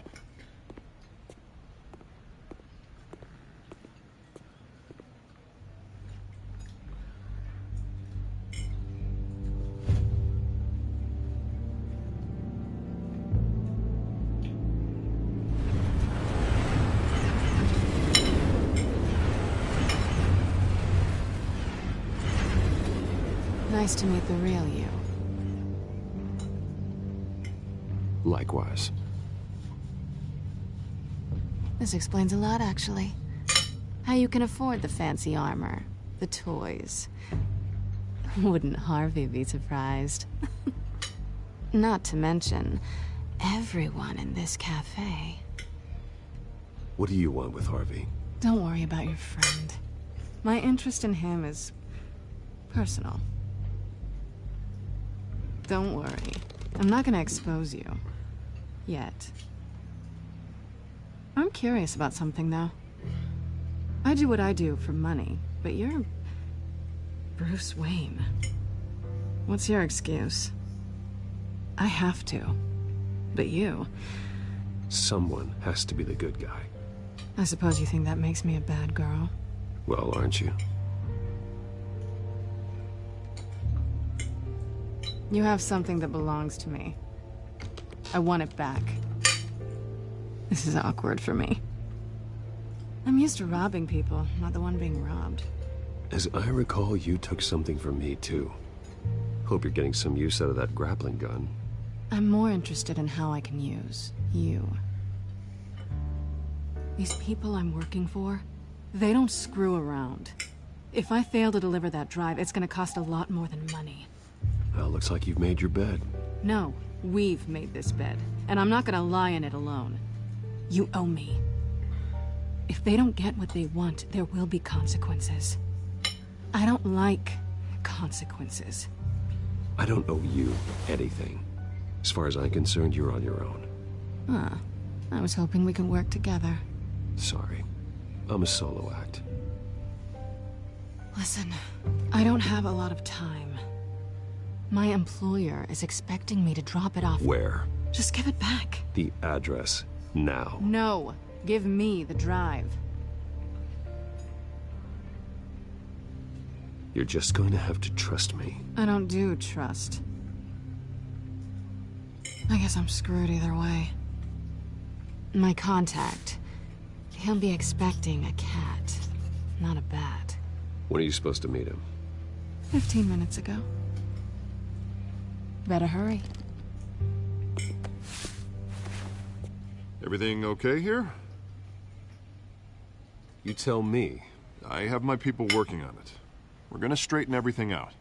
Nice to meet the real you. Likewise. This explains a lot, actually. How you can afford the fancy armor, the toys. Wouldn't Harvey be surprised? Not to mention, everyone in this cafe. What do you want with Harvey? Don't worry about your friend. My interest in him is personal. Don't worry. I'm not gonna expose you. Yet. I'm curious about something, though. I do what I do for money, but you're Bruce Wayne. What's your excuse? I have to. But you... Someone has to be the good guy. I suppose you think that makes me a bad girl? Well, aren't you? You have something that belongs to me. I want it back. This is awkward for me. I'm used to robbing people, not the one being robbed. As I recall, you took something from me, too. Hope you're getting some use out of that grappling gun. I'm more interested in how I can use you. These people I'm working for, they don't screw around. If I fail to deliver that drive, it's gonna cost a lot more than money. Well, looks like you've made your bed. No, we've made this bed, and I'm not gonna lie in it alone. You owe me. If they don't get what they want, there will be consequences. I don't like consequences. I don't owe you anything. As far as I'm concerned, you're on your own. Ah, I was hoping we could work together. Sorry. I'm a solo act. Listen, I don't have a lot of time. My employer is expecting me to drop it off. Where? Just give it back. The address. Now. No. Give me the drive. You're just going to have to trust me. I don't do trust. I guess I'm screwed either way. My contact. He'll be expecting a cat, not a bat. When are you supposed to meet him? 15 minutes ago. Better hurry. Everything okay here? You tell me. I have my people working on it. We're gonna straighten everything out.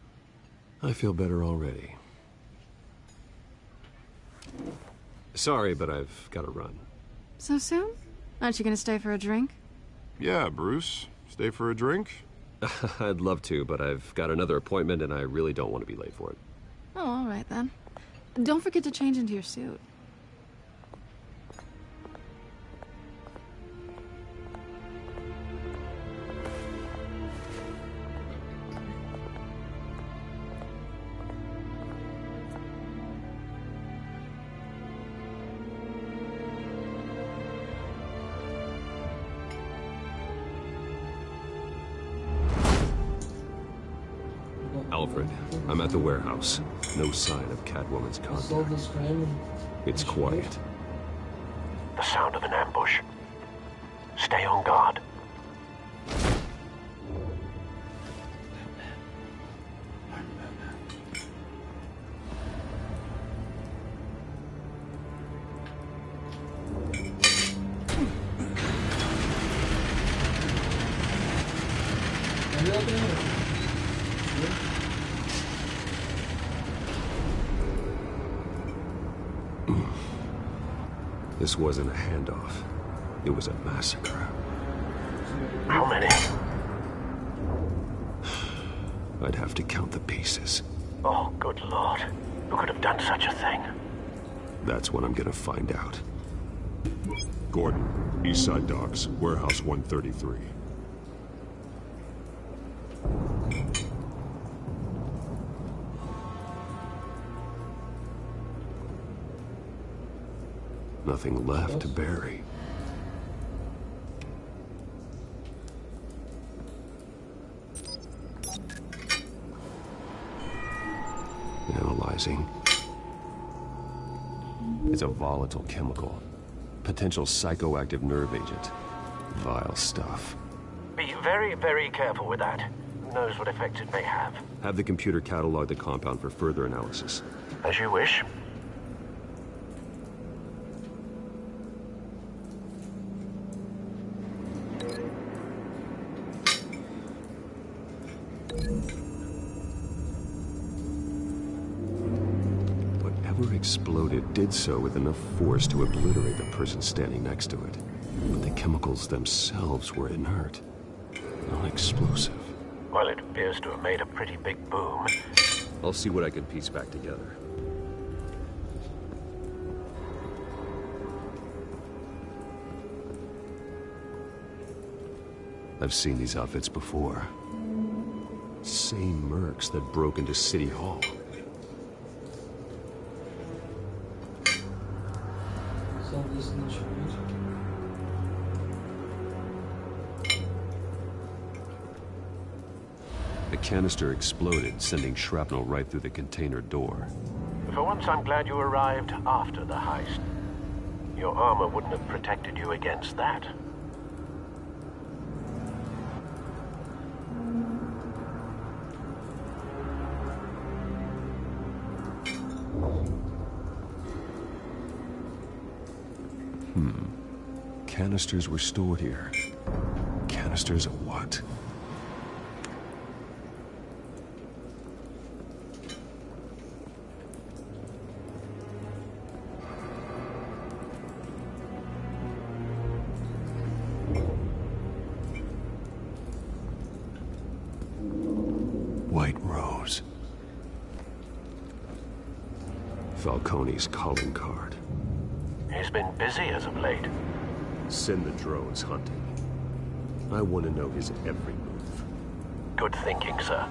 I feel better already. Sorry, but I've got to run. So soon? Aren't you gonna stay for a drink? Yeah, Bruce. Stay for a drink? I'd love to, but I've got another appointment and I really don't want to be late for it. Oh, all right then. Don't forget to change into your suit. Alfred, I'm at the warehouse. No sign of Catwoman's contact. It's quiet. The sound of an ambush. Stay on guard. This wasn't a handoff. It was a massacre. How many? I'd have to count the pieces. Oh, good Lord. Who could have done such a thing? That's what I'm gonna find out. Gordon, Eastside Docks, Warehouse 133. Nothing left to bury. Analyzing. It's a volatile chemical. Potential psychoactive nerve agent. Vile stuff. Be very, very careful with that. Who knows what effects it may have? Have the computer catalog the compound for further analysis. As you wish. Whatever exploded did so with enough force to obliterate the person standing next to it. But the chemicals themselves were inert, non-explosive. Well, it appears to have made a pretty big boom. I'll see what I can piece back together. I've seen these outfits before. Same mercs that broke into City Hall. The canister exploded, sending shrapnel right through the container door. For once, I'm glad you arrived after the heist. Your armor wouldn't have protected you against that. Canisters were stored here. Canisters of what? White Rose. Falcone's calling card. He's been busy as of late. Send the drones hunting. I want to know his every move. Good thinking, sir.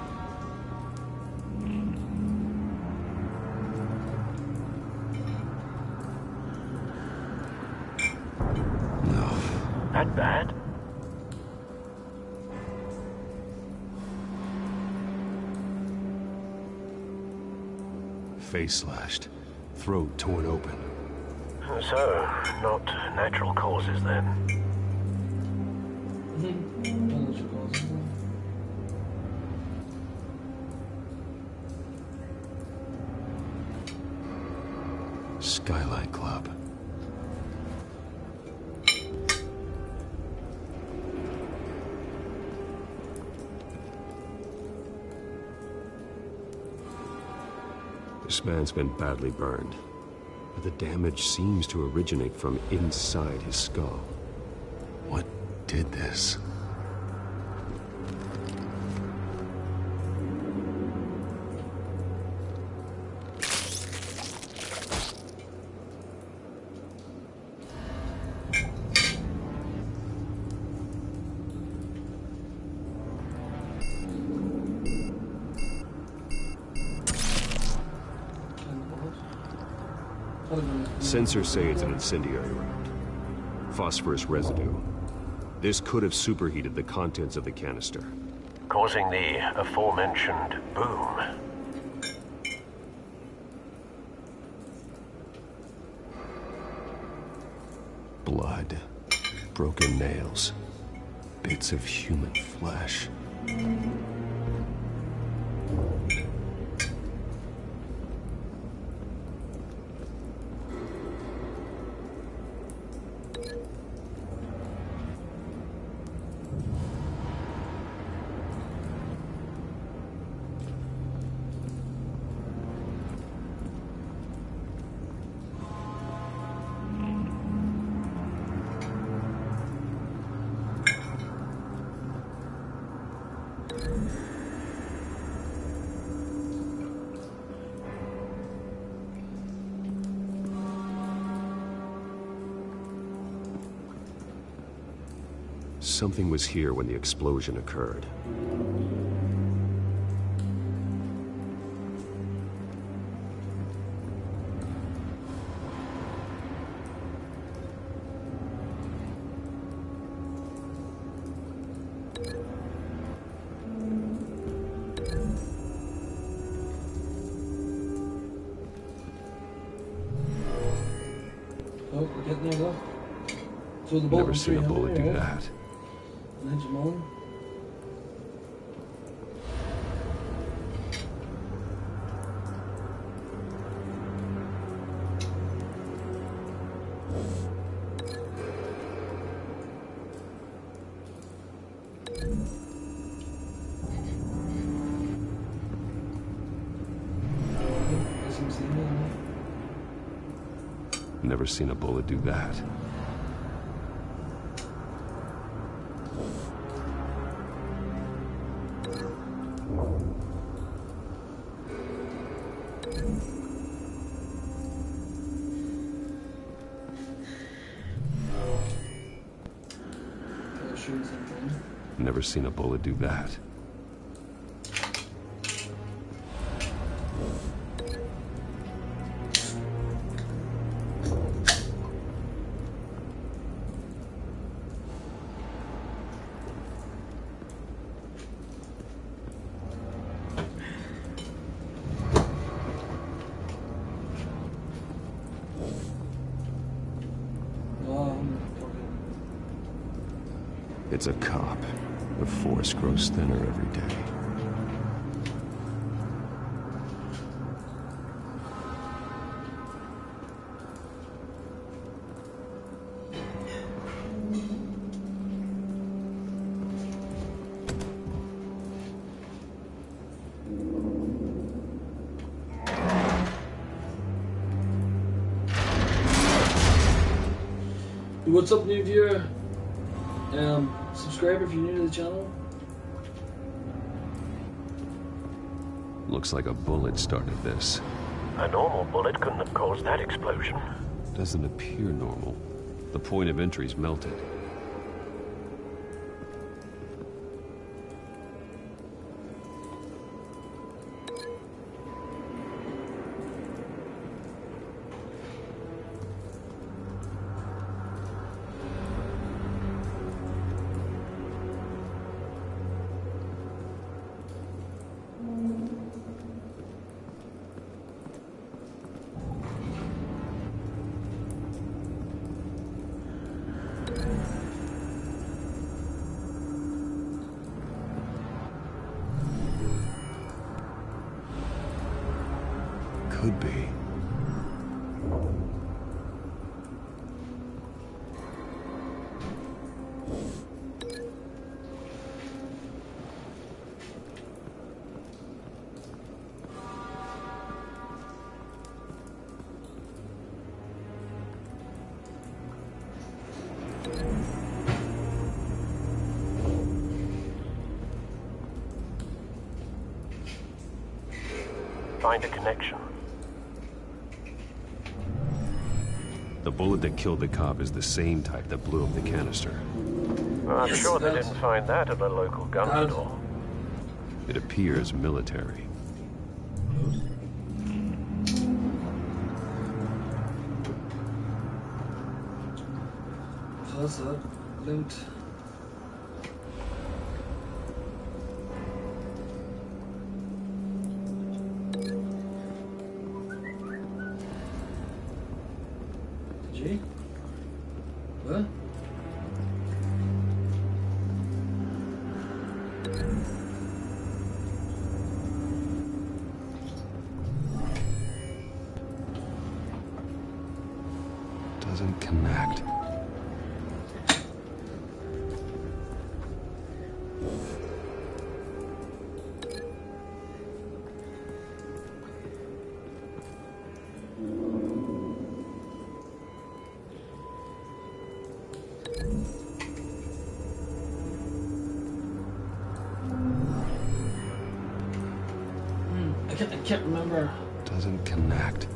No. That bad? Face slashed, throat torn open. So, not natural causes then. Skylight Club. This man's been badly burned. But the damage seems to originate from inside his skull. What did this? Sensors say it's an incendiary round. Phosphorus residue. This could have superheated the contents of the canister, Causing the aforementioned boom. Blood. Broken nails. Bits of human flesh. Something was here when the explosion occurred. Oh, we're getting there though. So the bullet Never seen a bullet do that. Never seen a bullet do that. Never seen a bullet do that. It's a cop. The force grows thinner every day. What's up, new viewer? Subscribe if you're new to the channel. Looks like a bullet started this. A normal bullet couldn't have caused that explosion. Doesn't appear normal. The point of entry's melted. Could be. Find a connection. The bullet that killed the cop is the same type that blew up the canister. I'm sure they didn't find that at a local gun store. It appears military. What's that? Loot. G? What? Doesn't connect. I can't remember. Doesn't connect.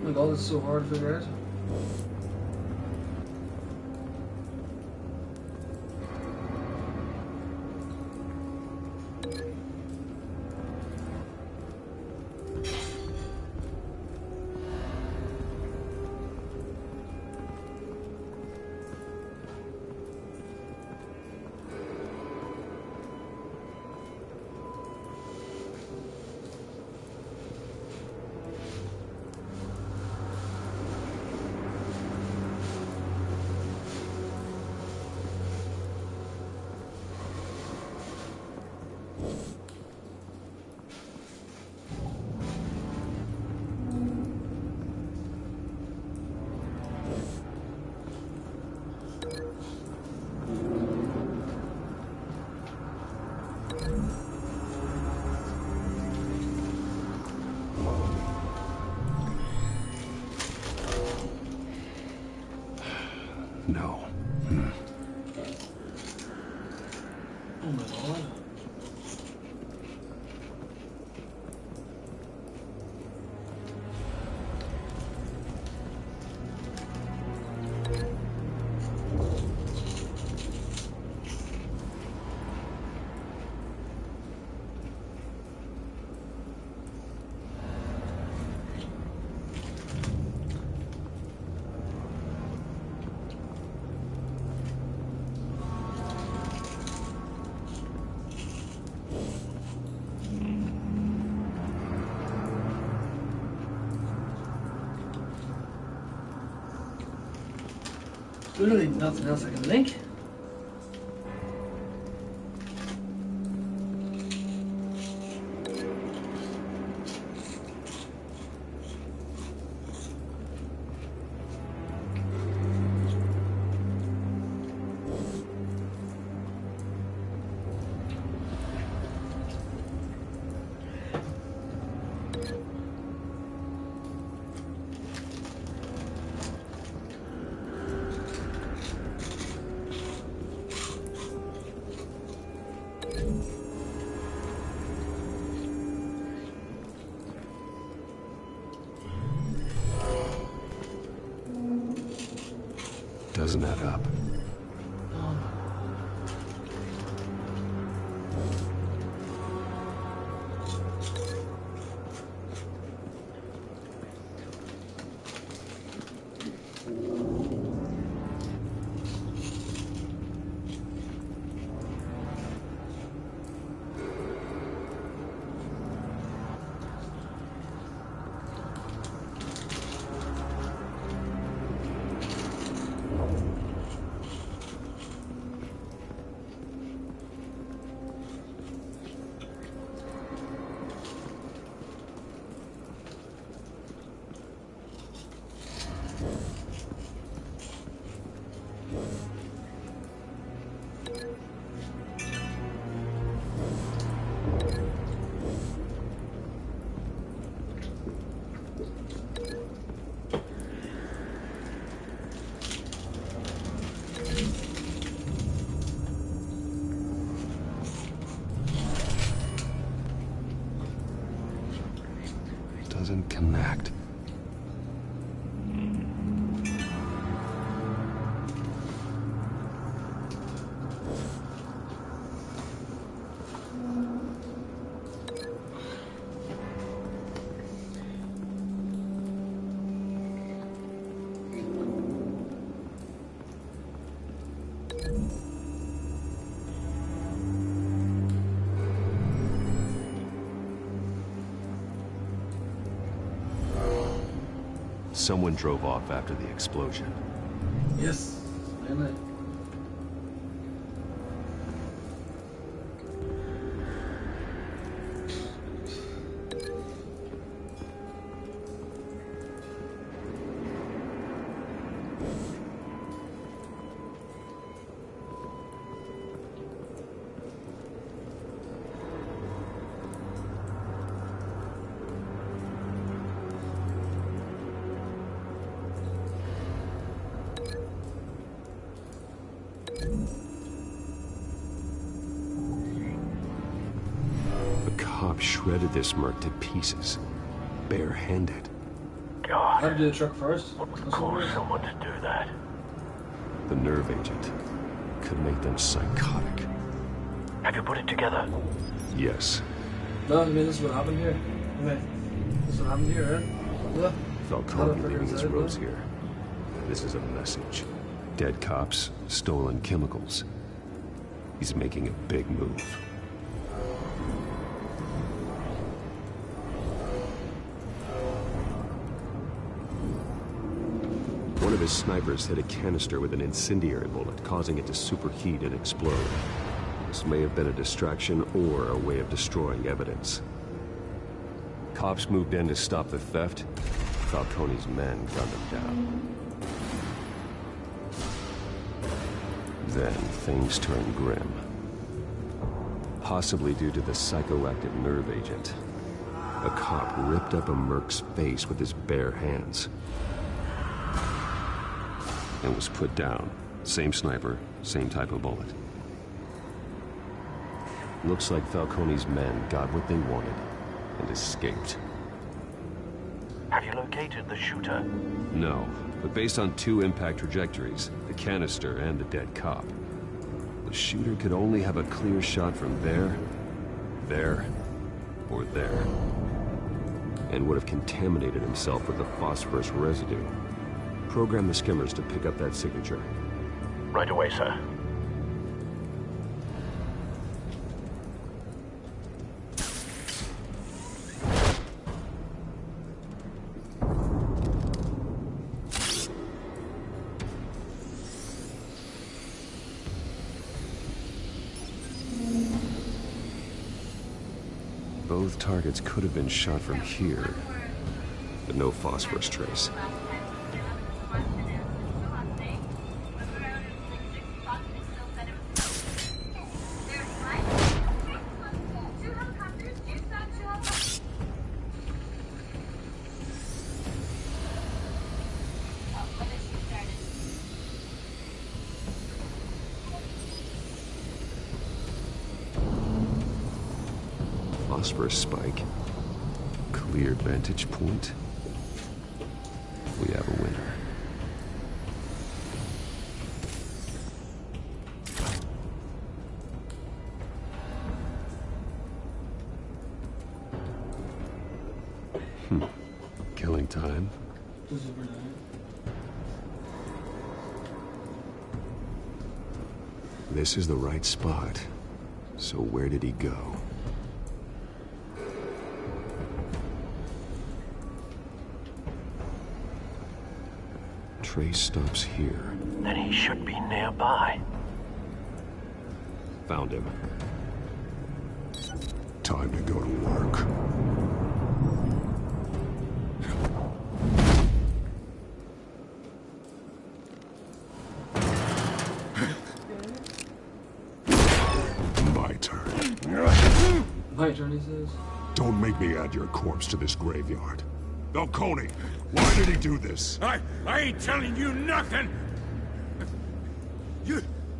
my god, it's so hard to figure out. No. Oh my god. Literally nothing else I can link. Doesn't add up. Doesn't connect. Someone drove off after the explosion. Yes, damn it. A cop shredded this merc to pieces, barehanded. God. I'd do the truck first. What would cause someone to do that? The nerve agent could make them psychotic. Have you put it together? Yes. No, I mean, this is what happened here. Okay. This is what happened here, right? Yeah. Falcone leaving his robes here. This is a message. Dead cops, stolen chemicals. He's making a big move. One of his snipers hit a canister with an incendiary bullet, causing it to superheat and explode. This may have been a distraction or a way of destroying evidence. Cops moved in to stop the theft. Falcone's men gunned them down. Then things turned grim. Possibly due to the psychoactive nerve agent. A cop ripped up a merc's face with his bare hands. And was put down. Same sniper, same type of bullet. Looks like Falcone's men got what they wanted and escaped. Have you located the shooter? No, but based on two impact trajectories, the canister and the dead cop, the shooter could only have a clear shot from there, or there, and would have contaminated himself with the phosphorus residue. Program the skimmers to pick up that signature. Right away, sir. Both targets could have been shot from here, but no phosphorus trace. Phosphorus spike. Clear vantage point. We have a winner. Killing time. This is the right spot. So where did he go? Trace stops here. Then he should be nearby. Found him. Time to go to work. My turn. My turn, he says. Don't make me add your corpse to this graveyard. Falcone, why did he do this? I ain't telling you nothing!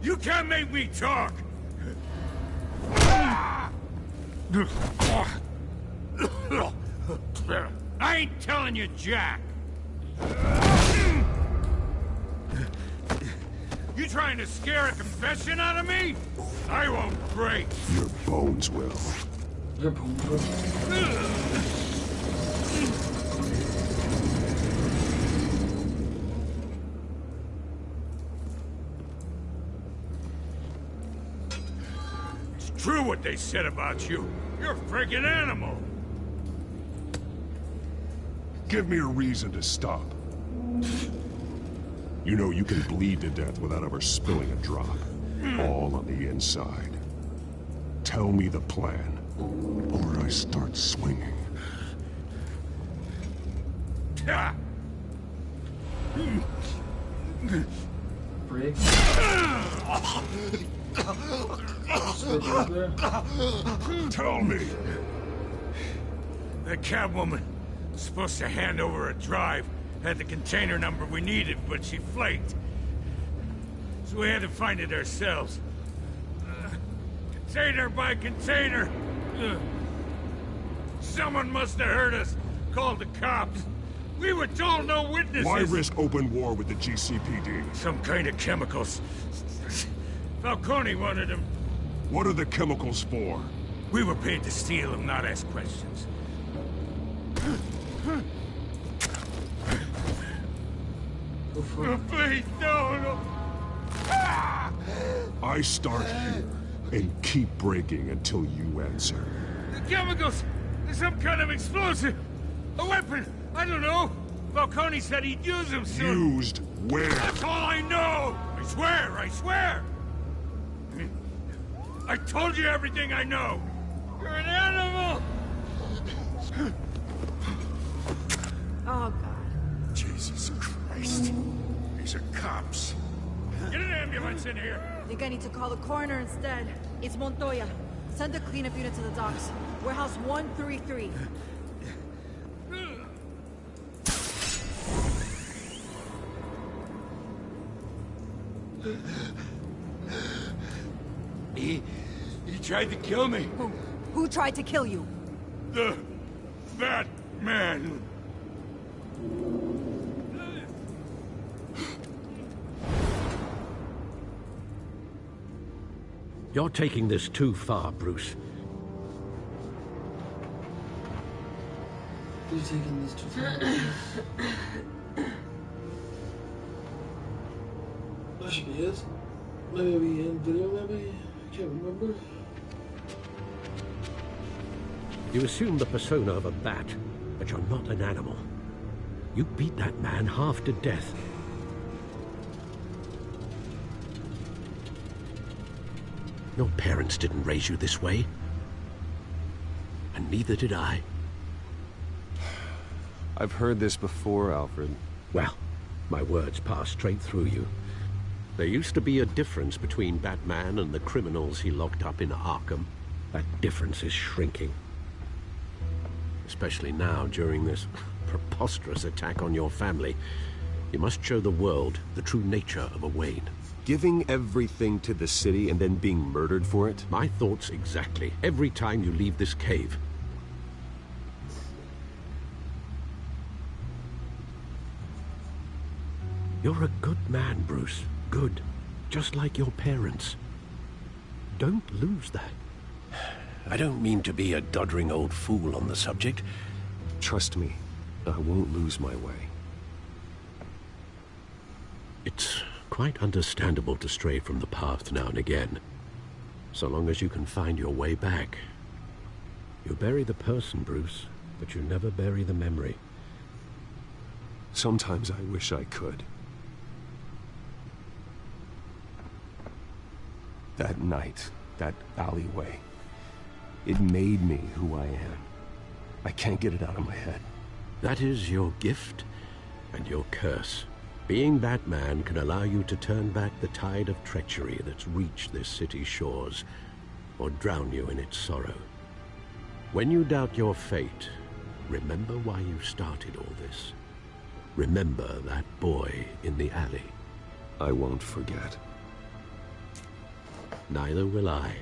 You can't make me talk! I ain't telling you jack! You trying to scare a confession out of me? I won't break! Your bones will. Your bones will? True what they said about you. You're a freaking animal. Give me a reason to stop. You know you can bleed to death without ever spilling a drop. All on the inside. Tell me the plan, or I start swinging. Break. Tell me. The Catwoman was supposed to hand over a drive. Had the container number we needed, but she flaked. So we had to find it ourselves. Container by container. Someone must have heard us. Called the cops. We were told no witnesses! Why risk open war with the GCPD? Some kind of chemicals. Falcone wanted them. What are the chemicals for? We were paid to steal them, not ask questions. Please, no. I start here and keep breaking until you answer. The chemicals! There's some kind of explosive! A weapon! I don't know! Falcone said he'd use them soon! Used where? That's all I know! I swear! I told you everything I know! You're an animal! Oh, God. Jesus Christ. These are cops. Get an ambulance in here! I think I need to call the coroner instead. It's Montoya. Send a cleanup unit to the docks. Warehouse 133. He tried to kill me. Who tried to kill you? That man. You're taking this too far, Bruce. You're taking this too far. That should be it. Maybe in video, maybe? I can't remember. You assume the persona of a bat, but you're not an animal. You beat that man half to death. Your parents didn't raise you this way. And neither did I. I've heard this before, Alfred. Well, my words pass straight through you. There used to be a difference between Batman and the criminals he locked up in Arkham. That difference is shrinking. Especially now, during this preposterous attack on your family. You must show the world the true nature of a Wayne. Giving everything to the city and then being murdered for it? My thoughts exactly. Every time you leave this cave. You're a good man, Bruce. Good. Just like your parents. Don't lose that. I don't mean to be a doddering old fool on the subject. Trust me, I won't lose my way. It's quite understandable to stray from the path now and again. So long as you can find your way back. You bury the person, Bruce, but you never bury the memory. Sometimes I wish I could. That night, that alleyway, it made me who I am. I can't get it out of my head. That is your gift and your curse. Being Batman can allow you to turn back the tide of treachery that's reached this city's shores, or drown you in its sorrow. When you doubt your fate, remember why you started all this. Remember that boy in the alley. I won't forget. Neither will I.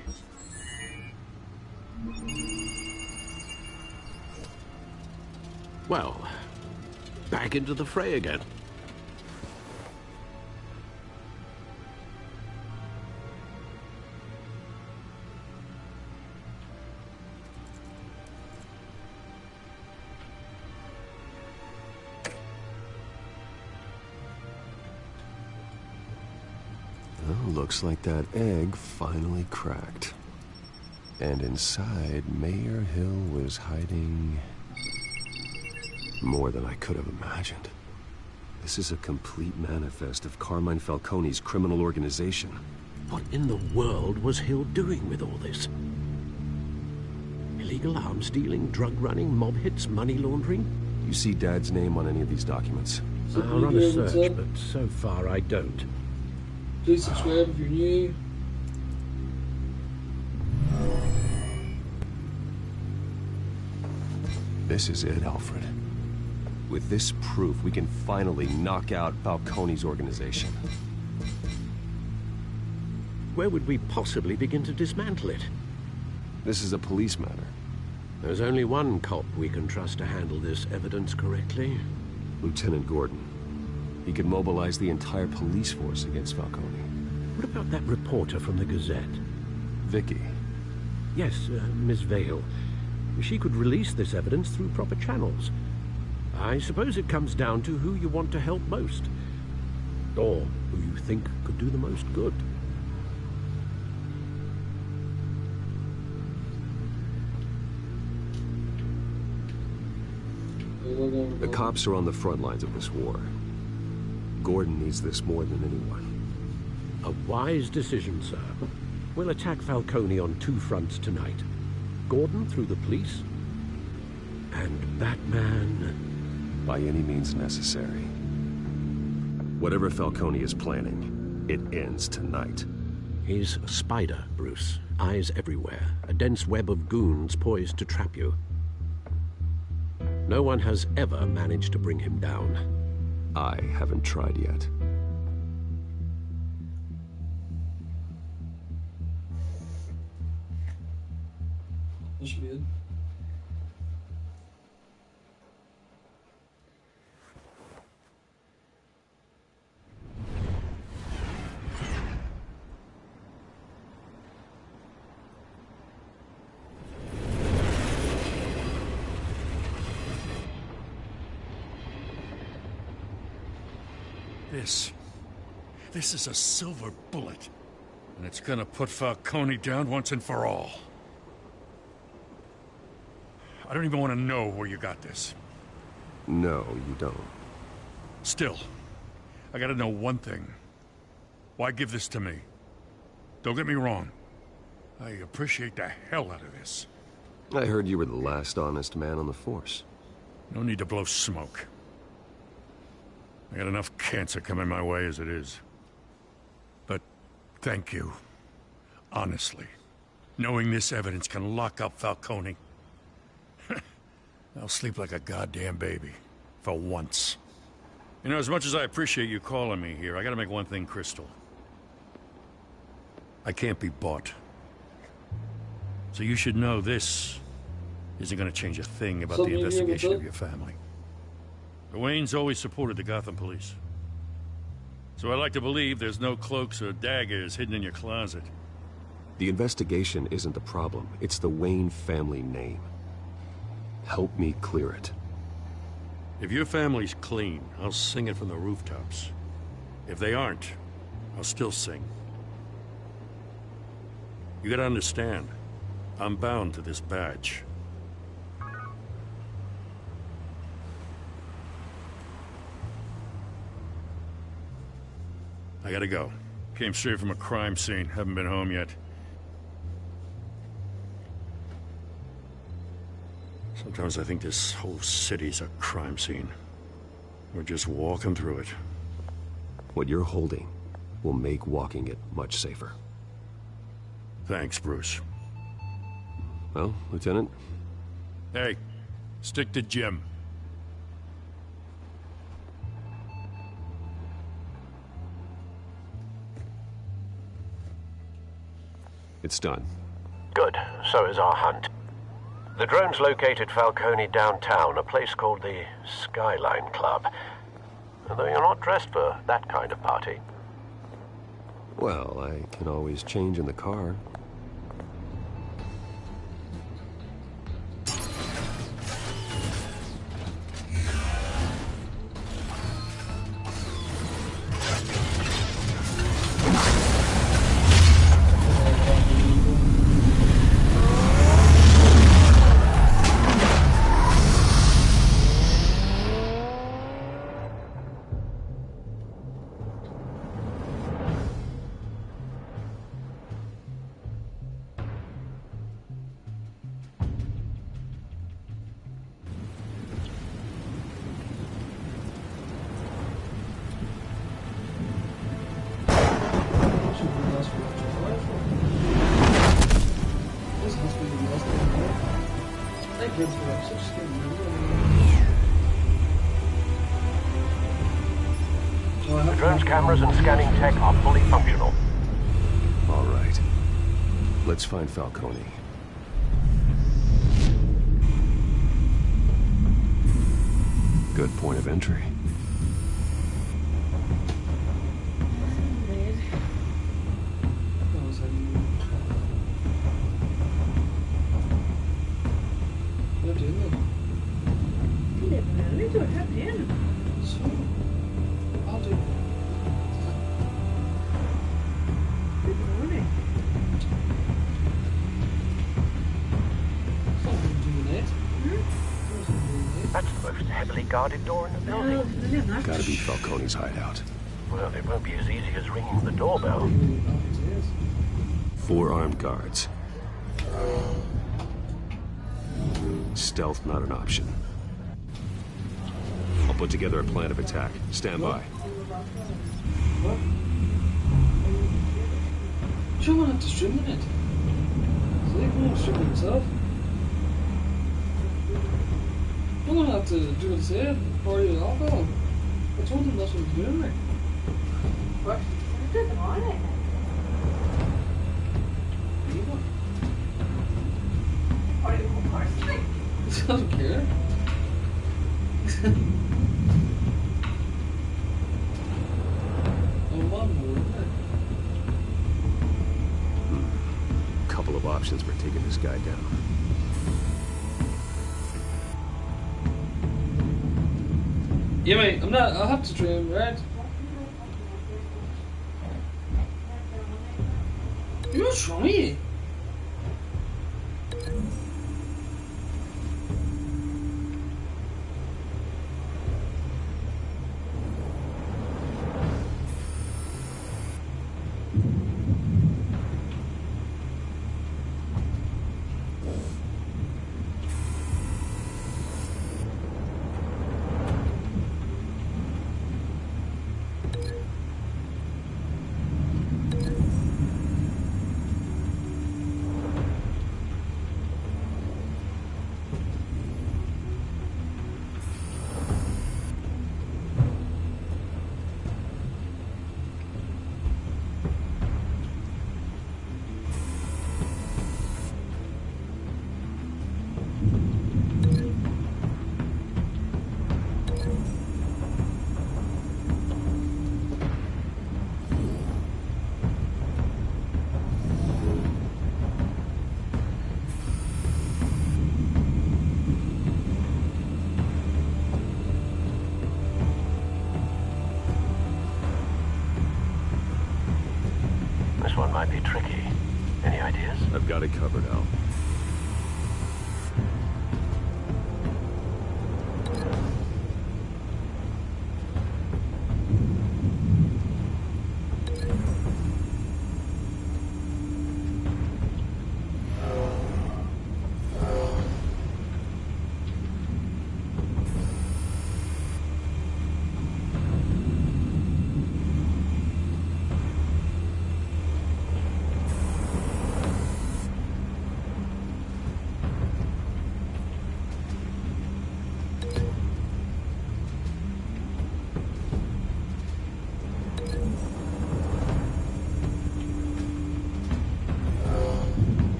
Well, back into the fray again. Well, looks like that egg finally cracked. And inside, Mayor Hill was hiding more than I could have imagined. This is a complete manifest of Carmine Falcone's criminal organization. What in the world was Hill doing with all this? Illegal arms dealing, drug running, mob hits, money laundering? You see Dad's name on any of these documents? I'll run a search, but so far I don't. Please subscribe if you're new. This is it, Alfred. With this proof, we can finally knock out Falcone's organization. Where would we possibly begin to dismantle it? This is a police matter. There's only one cop we can trust to handle this evidence correctly. Lieutenant Gordon. He could mobilize the entire police force against Falcone. What about that reporter from the Gazette? Vicky. Yes, Miss Vale. She could release this evidence through proper channels. I suppose it comes down to who you want to help most. Or who you think could do the most good. The cops are on the front lines of this war. Gordon needs this more than anyone. A wise decision, sir. We'll attack Falcone on two fronts tonight. Gordon through the police, and Batman... by any means necessary. Whatever Falcone is planning, it ends tonight. He's a spider, Bruce. Eyes everywhere. A dense web of goons poised to trap you. No one has ever managed to bring him down. I haven't tried yet. This should be it. This is a silver bullet. And it's gonna put Falcone down once and for all. I don't even want to know where you got this. No, you don't. Still, I gotta know one thing. Why give this to me? Don't get me wrong. I appreciate the hell out of this. I heard you were the last honest man on the force. No need to blow smoke. I got enough cancer coming my way as it is. But thank you. Honestly. Knowing this evidence can lock up Falcone. I'll sleep like a goddamn baby. For once. You know, as much as I appreciate you calling me here, I gotta make one thing crystal. I can't be bought. So you should know this isn't gonna change a thing about the investigation of your family. The Waynes always supported the Gotham police. So I like to believe there's no cloaks or daggers hidden in your closet. The investigation isn't the problem. It's the Wayne family name. Help me clear it. If your family's clean, I'll sing it from the rooftops. If they aren't, I'll still sing. You gotta understand, I'm bound to this badge. I gotta go. Came straight from a crime scene. Haven't been home yet. Sometimes I think this whole city's a crime scene. We're just walking through it. What you're holding will make walking it much safer. Thanks, Bruce. Well, Lieutenant? Hey, stick to Jim. It's done. Good. So is our hunt. The drones located Falcone downtown, a place called the Skyline Club. Although you're not dressed for that kind of party. Well, I can always change in the car. The drone's cameras and scanning tech are fully functional. All right. Let's find Falcone. good point of entry. That's the most heavily guarded door in the building. Gotta be Falcone's hideout. Well, it won't be as easy as ringing the doorbell. 4 armed guards. Stealth not an option. I'll put together a plan of attack. Stand by. What? Sure, we'll have to stream it. So they won't stream himself. I'm gonna have to do what I said, party with alcohol. I told them that's what I'm doing there. What? It doesn't want it. Party with parsley. I don't care. Couple of options for taking this guy down. Yeah, mate, I'll have to stream, right? You're not trying. One might be tricky. Any ideas? I've got it covered, Al.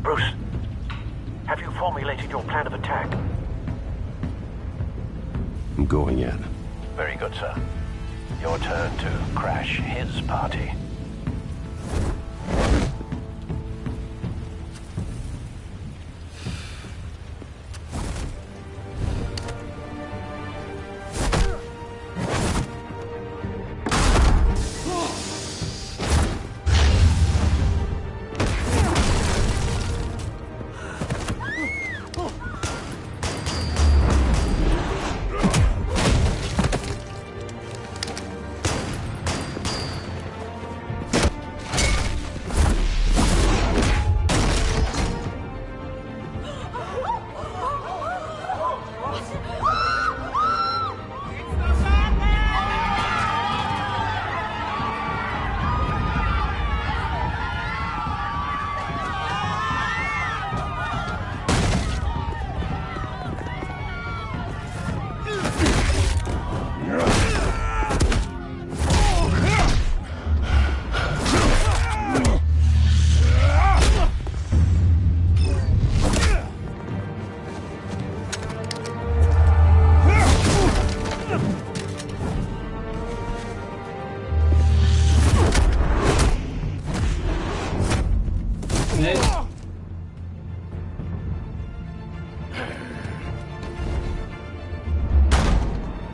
Bruce, have you formulated your plan of attack? I'm going in. Very good, sir. Your turn to crash his party.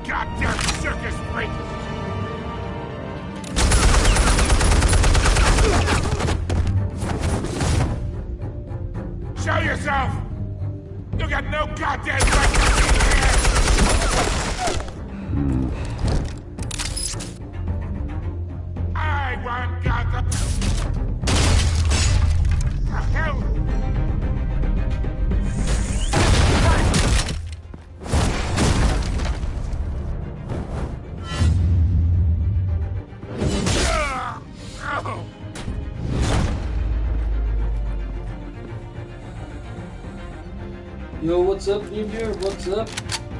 Goddamn circus freak! Show yourself! You got no goddamn right to be here! I want Gotham! The hell? Oh! Yo, what's up, new viewer? What's up?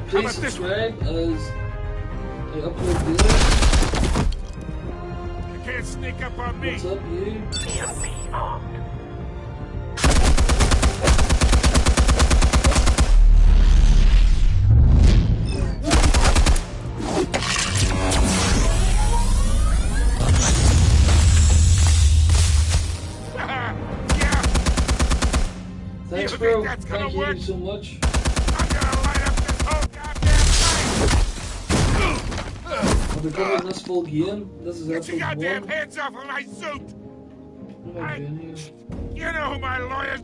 Please subscribe as I upload videos. You can't sneak up on me. What's up, you? EMP armed. Thanks, bro. Thank you so much. I've been covering this full game. This is Get your episode goddamn 1. hands off of my suit! What have I been here? You know who my lawyers...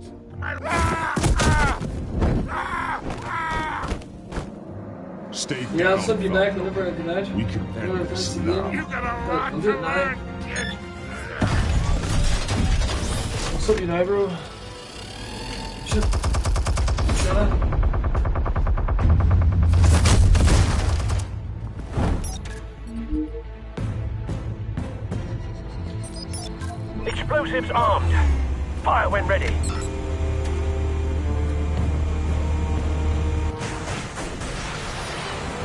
Stay Yeah, I'll down, sub you back whenever I can out. We can end this now. You got a Right, lot I'll to do it now. learn, kid! I'll sub you now, bro. Shit. Shut up. Explosives armed. Fire when ready.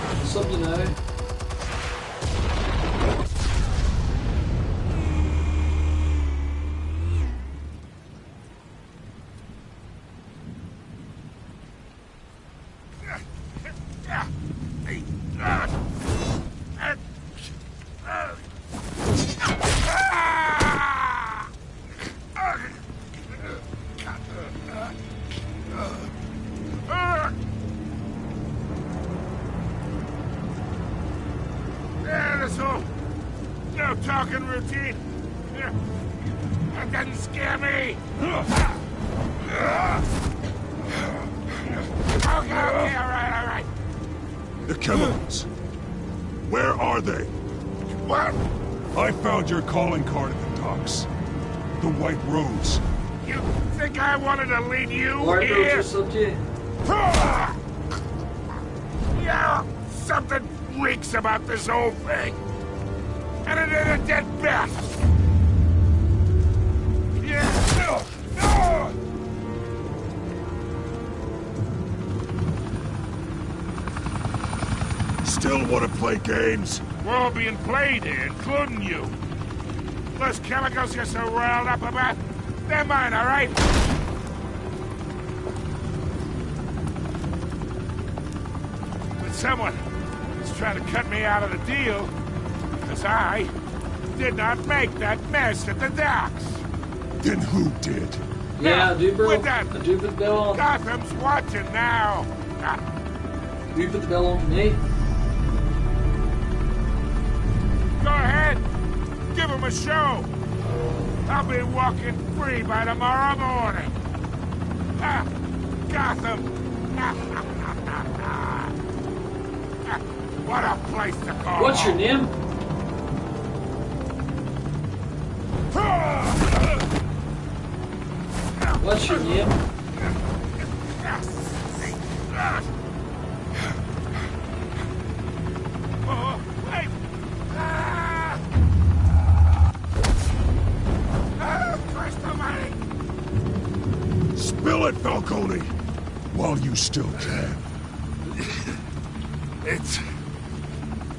I'll sub you now. No talking routine. That doesn't scare me. Okay, all right. The chemicals. Where are they? What? I found your calling card at the docks. The White Rose. You think I wanted to lead you Alright, bro, here? just subbed you. Yeah, something reeks about this whole thing. And it ain't a dead bat. Yeah. Still want to play games? We're all being played here, including you. Those chemicals you're so riled up about, they're mine, all right? But someone is trying to cut me out of the deal, because I did not make that mess at the docks. Then who did? Yeah, I do, bro. We're done. I do put the bell on. Gotham's watching now. You put the bell on for me. Go ahead. Give him a show. I'll be walking free by tomorrow morning. Gotham. What a place to call What's your home. name? What's your name? Oh, wait. Christ almighty. Spill it, Falcone! While you still can. It's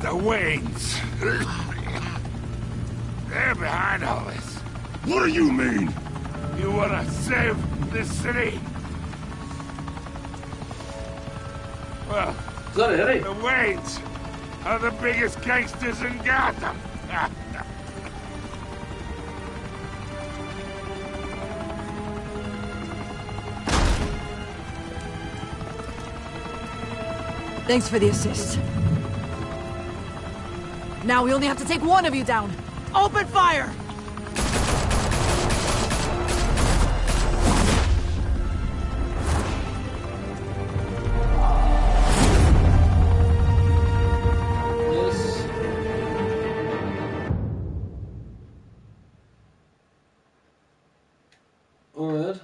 the Waynes. They're behind all this. What do you mean? You wanna save this city? Well, Is that a headache? the Waynes are the biggest gangsters in Gotham. Thanks for the assist. Now we only have to take one of you down. Open fire! Alright.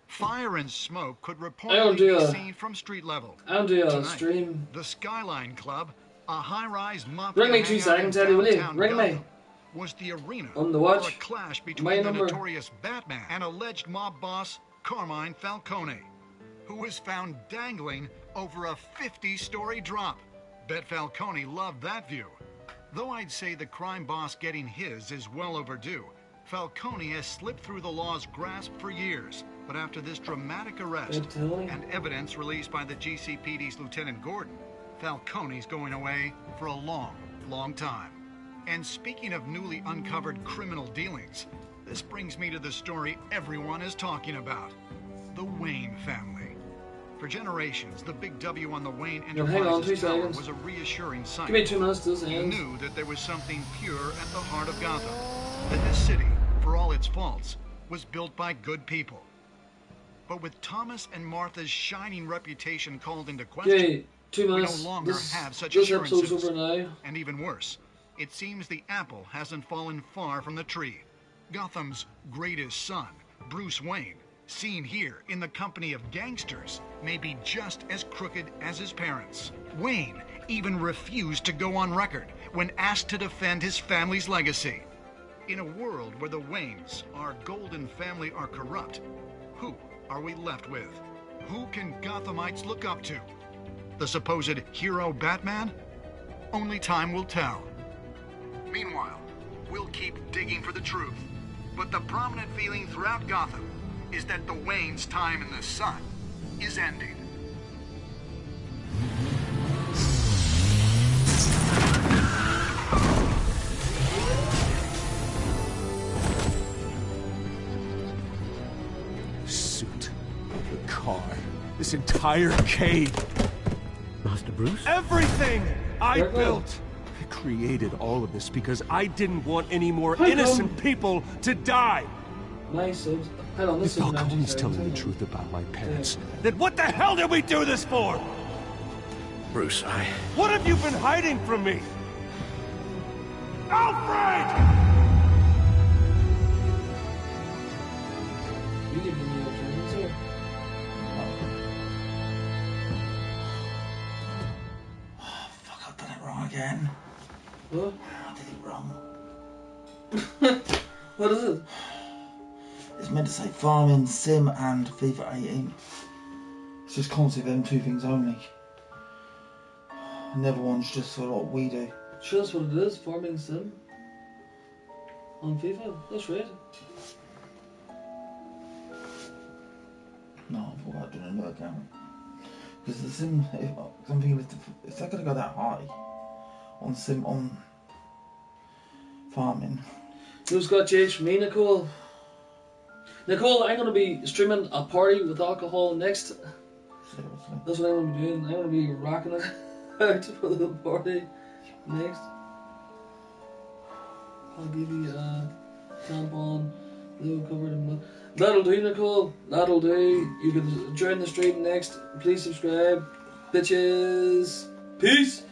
Fire and smoke could reportedly be seen from street level. I'll do a Tonight, stream. The Skyline Club, a high-rise mafia Ring me 2 seconds, Eddie, will you? Ring me. Was the arena On the for watch. a clash My between the number. notorious Batman and alleged mob boss Carmine Falcone, who was found dangling over a 50-story drop. Bet Falcone loved that view. Though I'd say the crime boss getting his is well overdue, Falcone has slipped through the law's grasp for years. But after this dramatic arrest and evidence released by the GCPD's Lieutenant Gordon, Falcone's going away for a long, long time. And speaking of newly uncovered criminal dealings, this brings me to the story everyone is talking about. The Wayne family. For generations, the big W on the Wayne Enterprises Tower was a reassuring sign. Give me 2 minutes to this You end. knew that there was something pure at the heart of Gotham. That this city, for all its faults, was built by good people. But with Thomas and Martha's shining reputation called into question, Okay, 2 we minutes. no longer This have such episode's assurances. over now. And even worse, it seems the apple hasn't fallen far from the tree. Gotham's greatest son, Bruce Wayne, seen here in the company of gangsters, may be just as crooked as his parents. Wayne even refused to go on record when asked to defend his family's legacy. In a world where the Waynes, our golden family, are corrupt, who are we left with? Who can Gothamites look up to? The supposed hero Batman? Only time will tell. Meanwhile, we'll keep digging for the truth. But the prominent feeling throughout Gotham is that the Waynes' time in the sun is ending. Suit, the car, this entire cave. Master Bruce? Everything I Careful. built. I created all of this because I didn't want any more innocent people to die. My subs. Hold on, If this is Falcone's telling the truth about my parents, then what the hell did we do this for? Bruce, What have you been hiding from me? Alfred! You give me the alternative. Fuck, I've done it wrong again. What? I did it wrong. What is it? It's meant to say Farming Sim and FIFA 18. It's just concept them 2 things only. Never one's just for what we do. Show us what it is, Farming Sim. On FIFA, that's right. No, I thought about doing a new account. Because the Sim, I'm thinking if they're gonna go that high on Sim on farming. Who's got change for me, Nicole? Nicole, I'm gonna be streaming a party with alcohol next. Seriously. That's what I'm gonna be doing. I'm gonna be rocking it out for the party next. I'll give you a tampon, blue covered in blood. That'll do, Nicole. That'll do. You can join the stream next. Please subscribe. Bitches. Peace.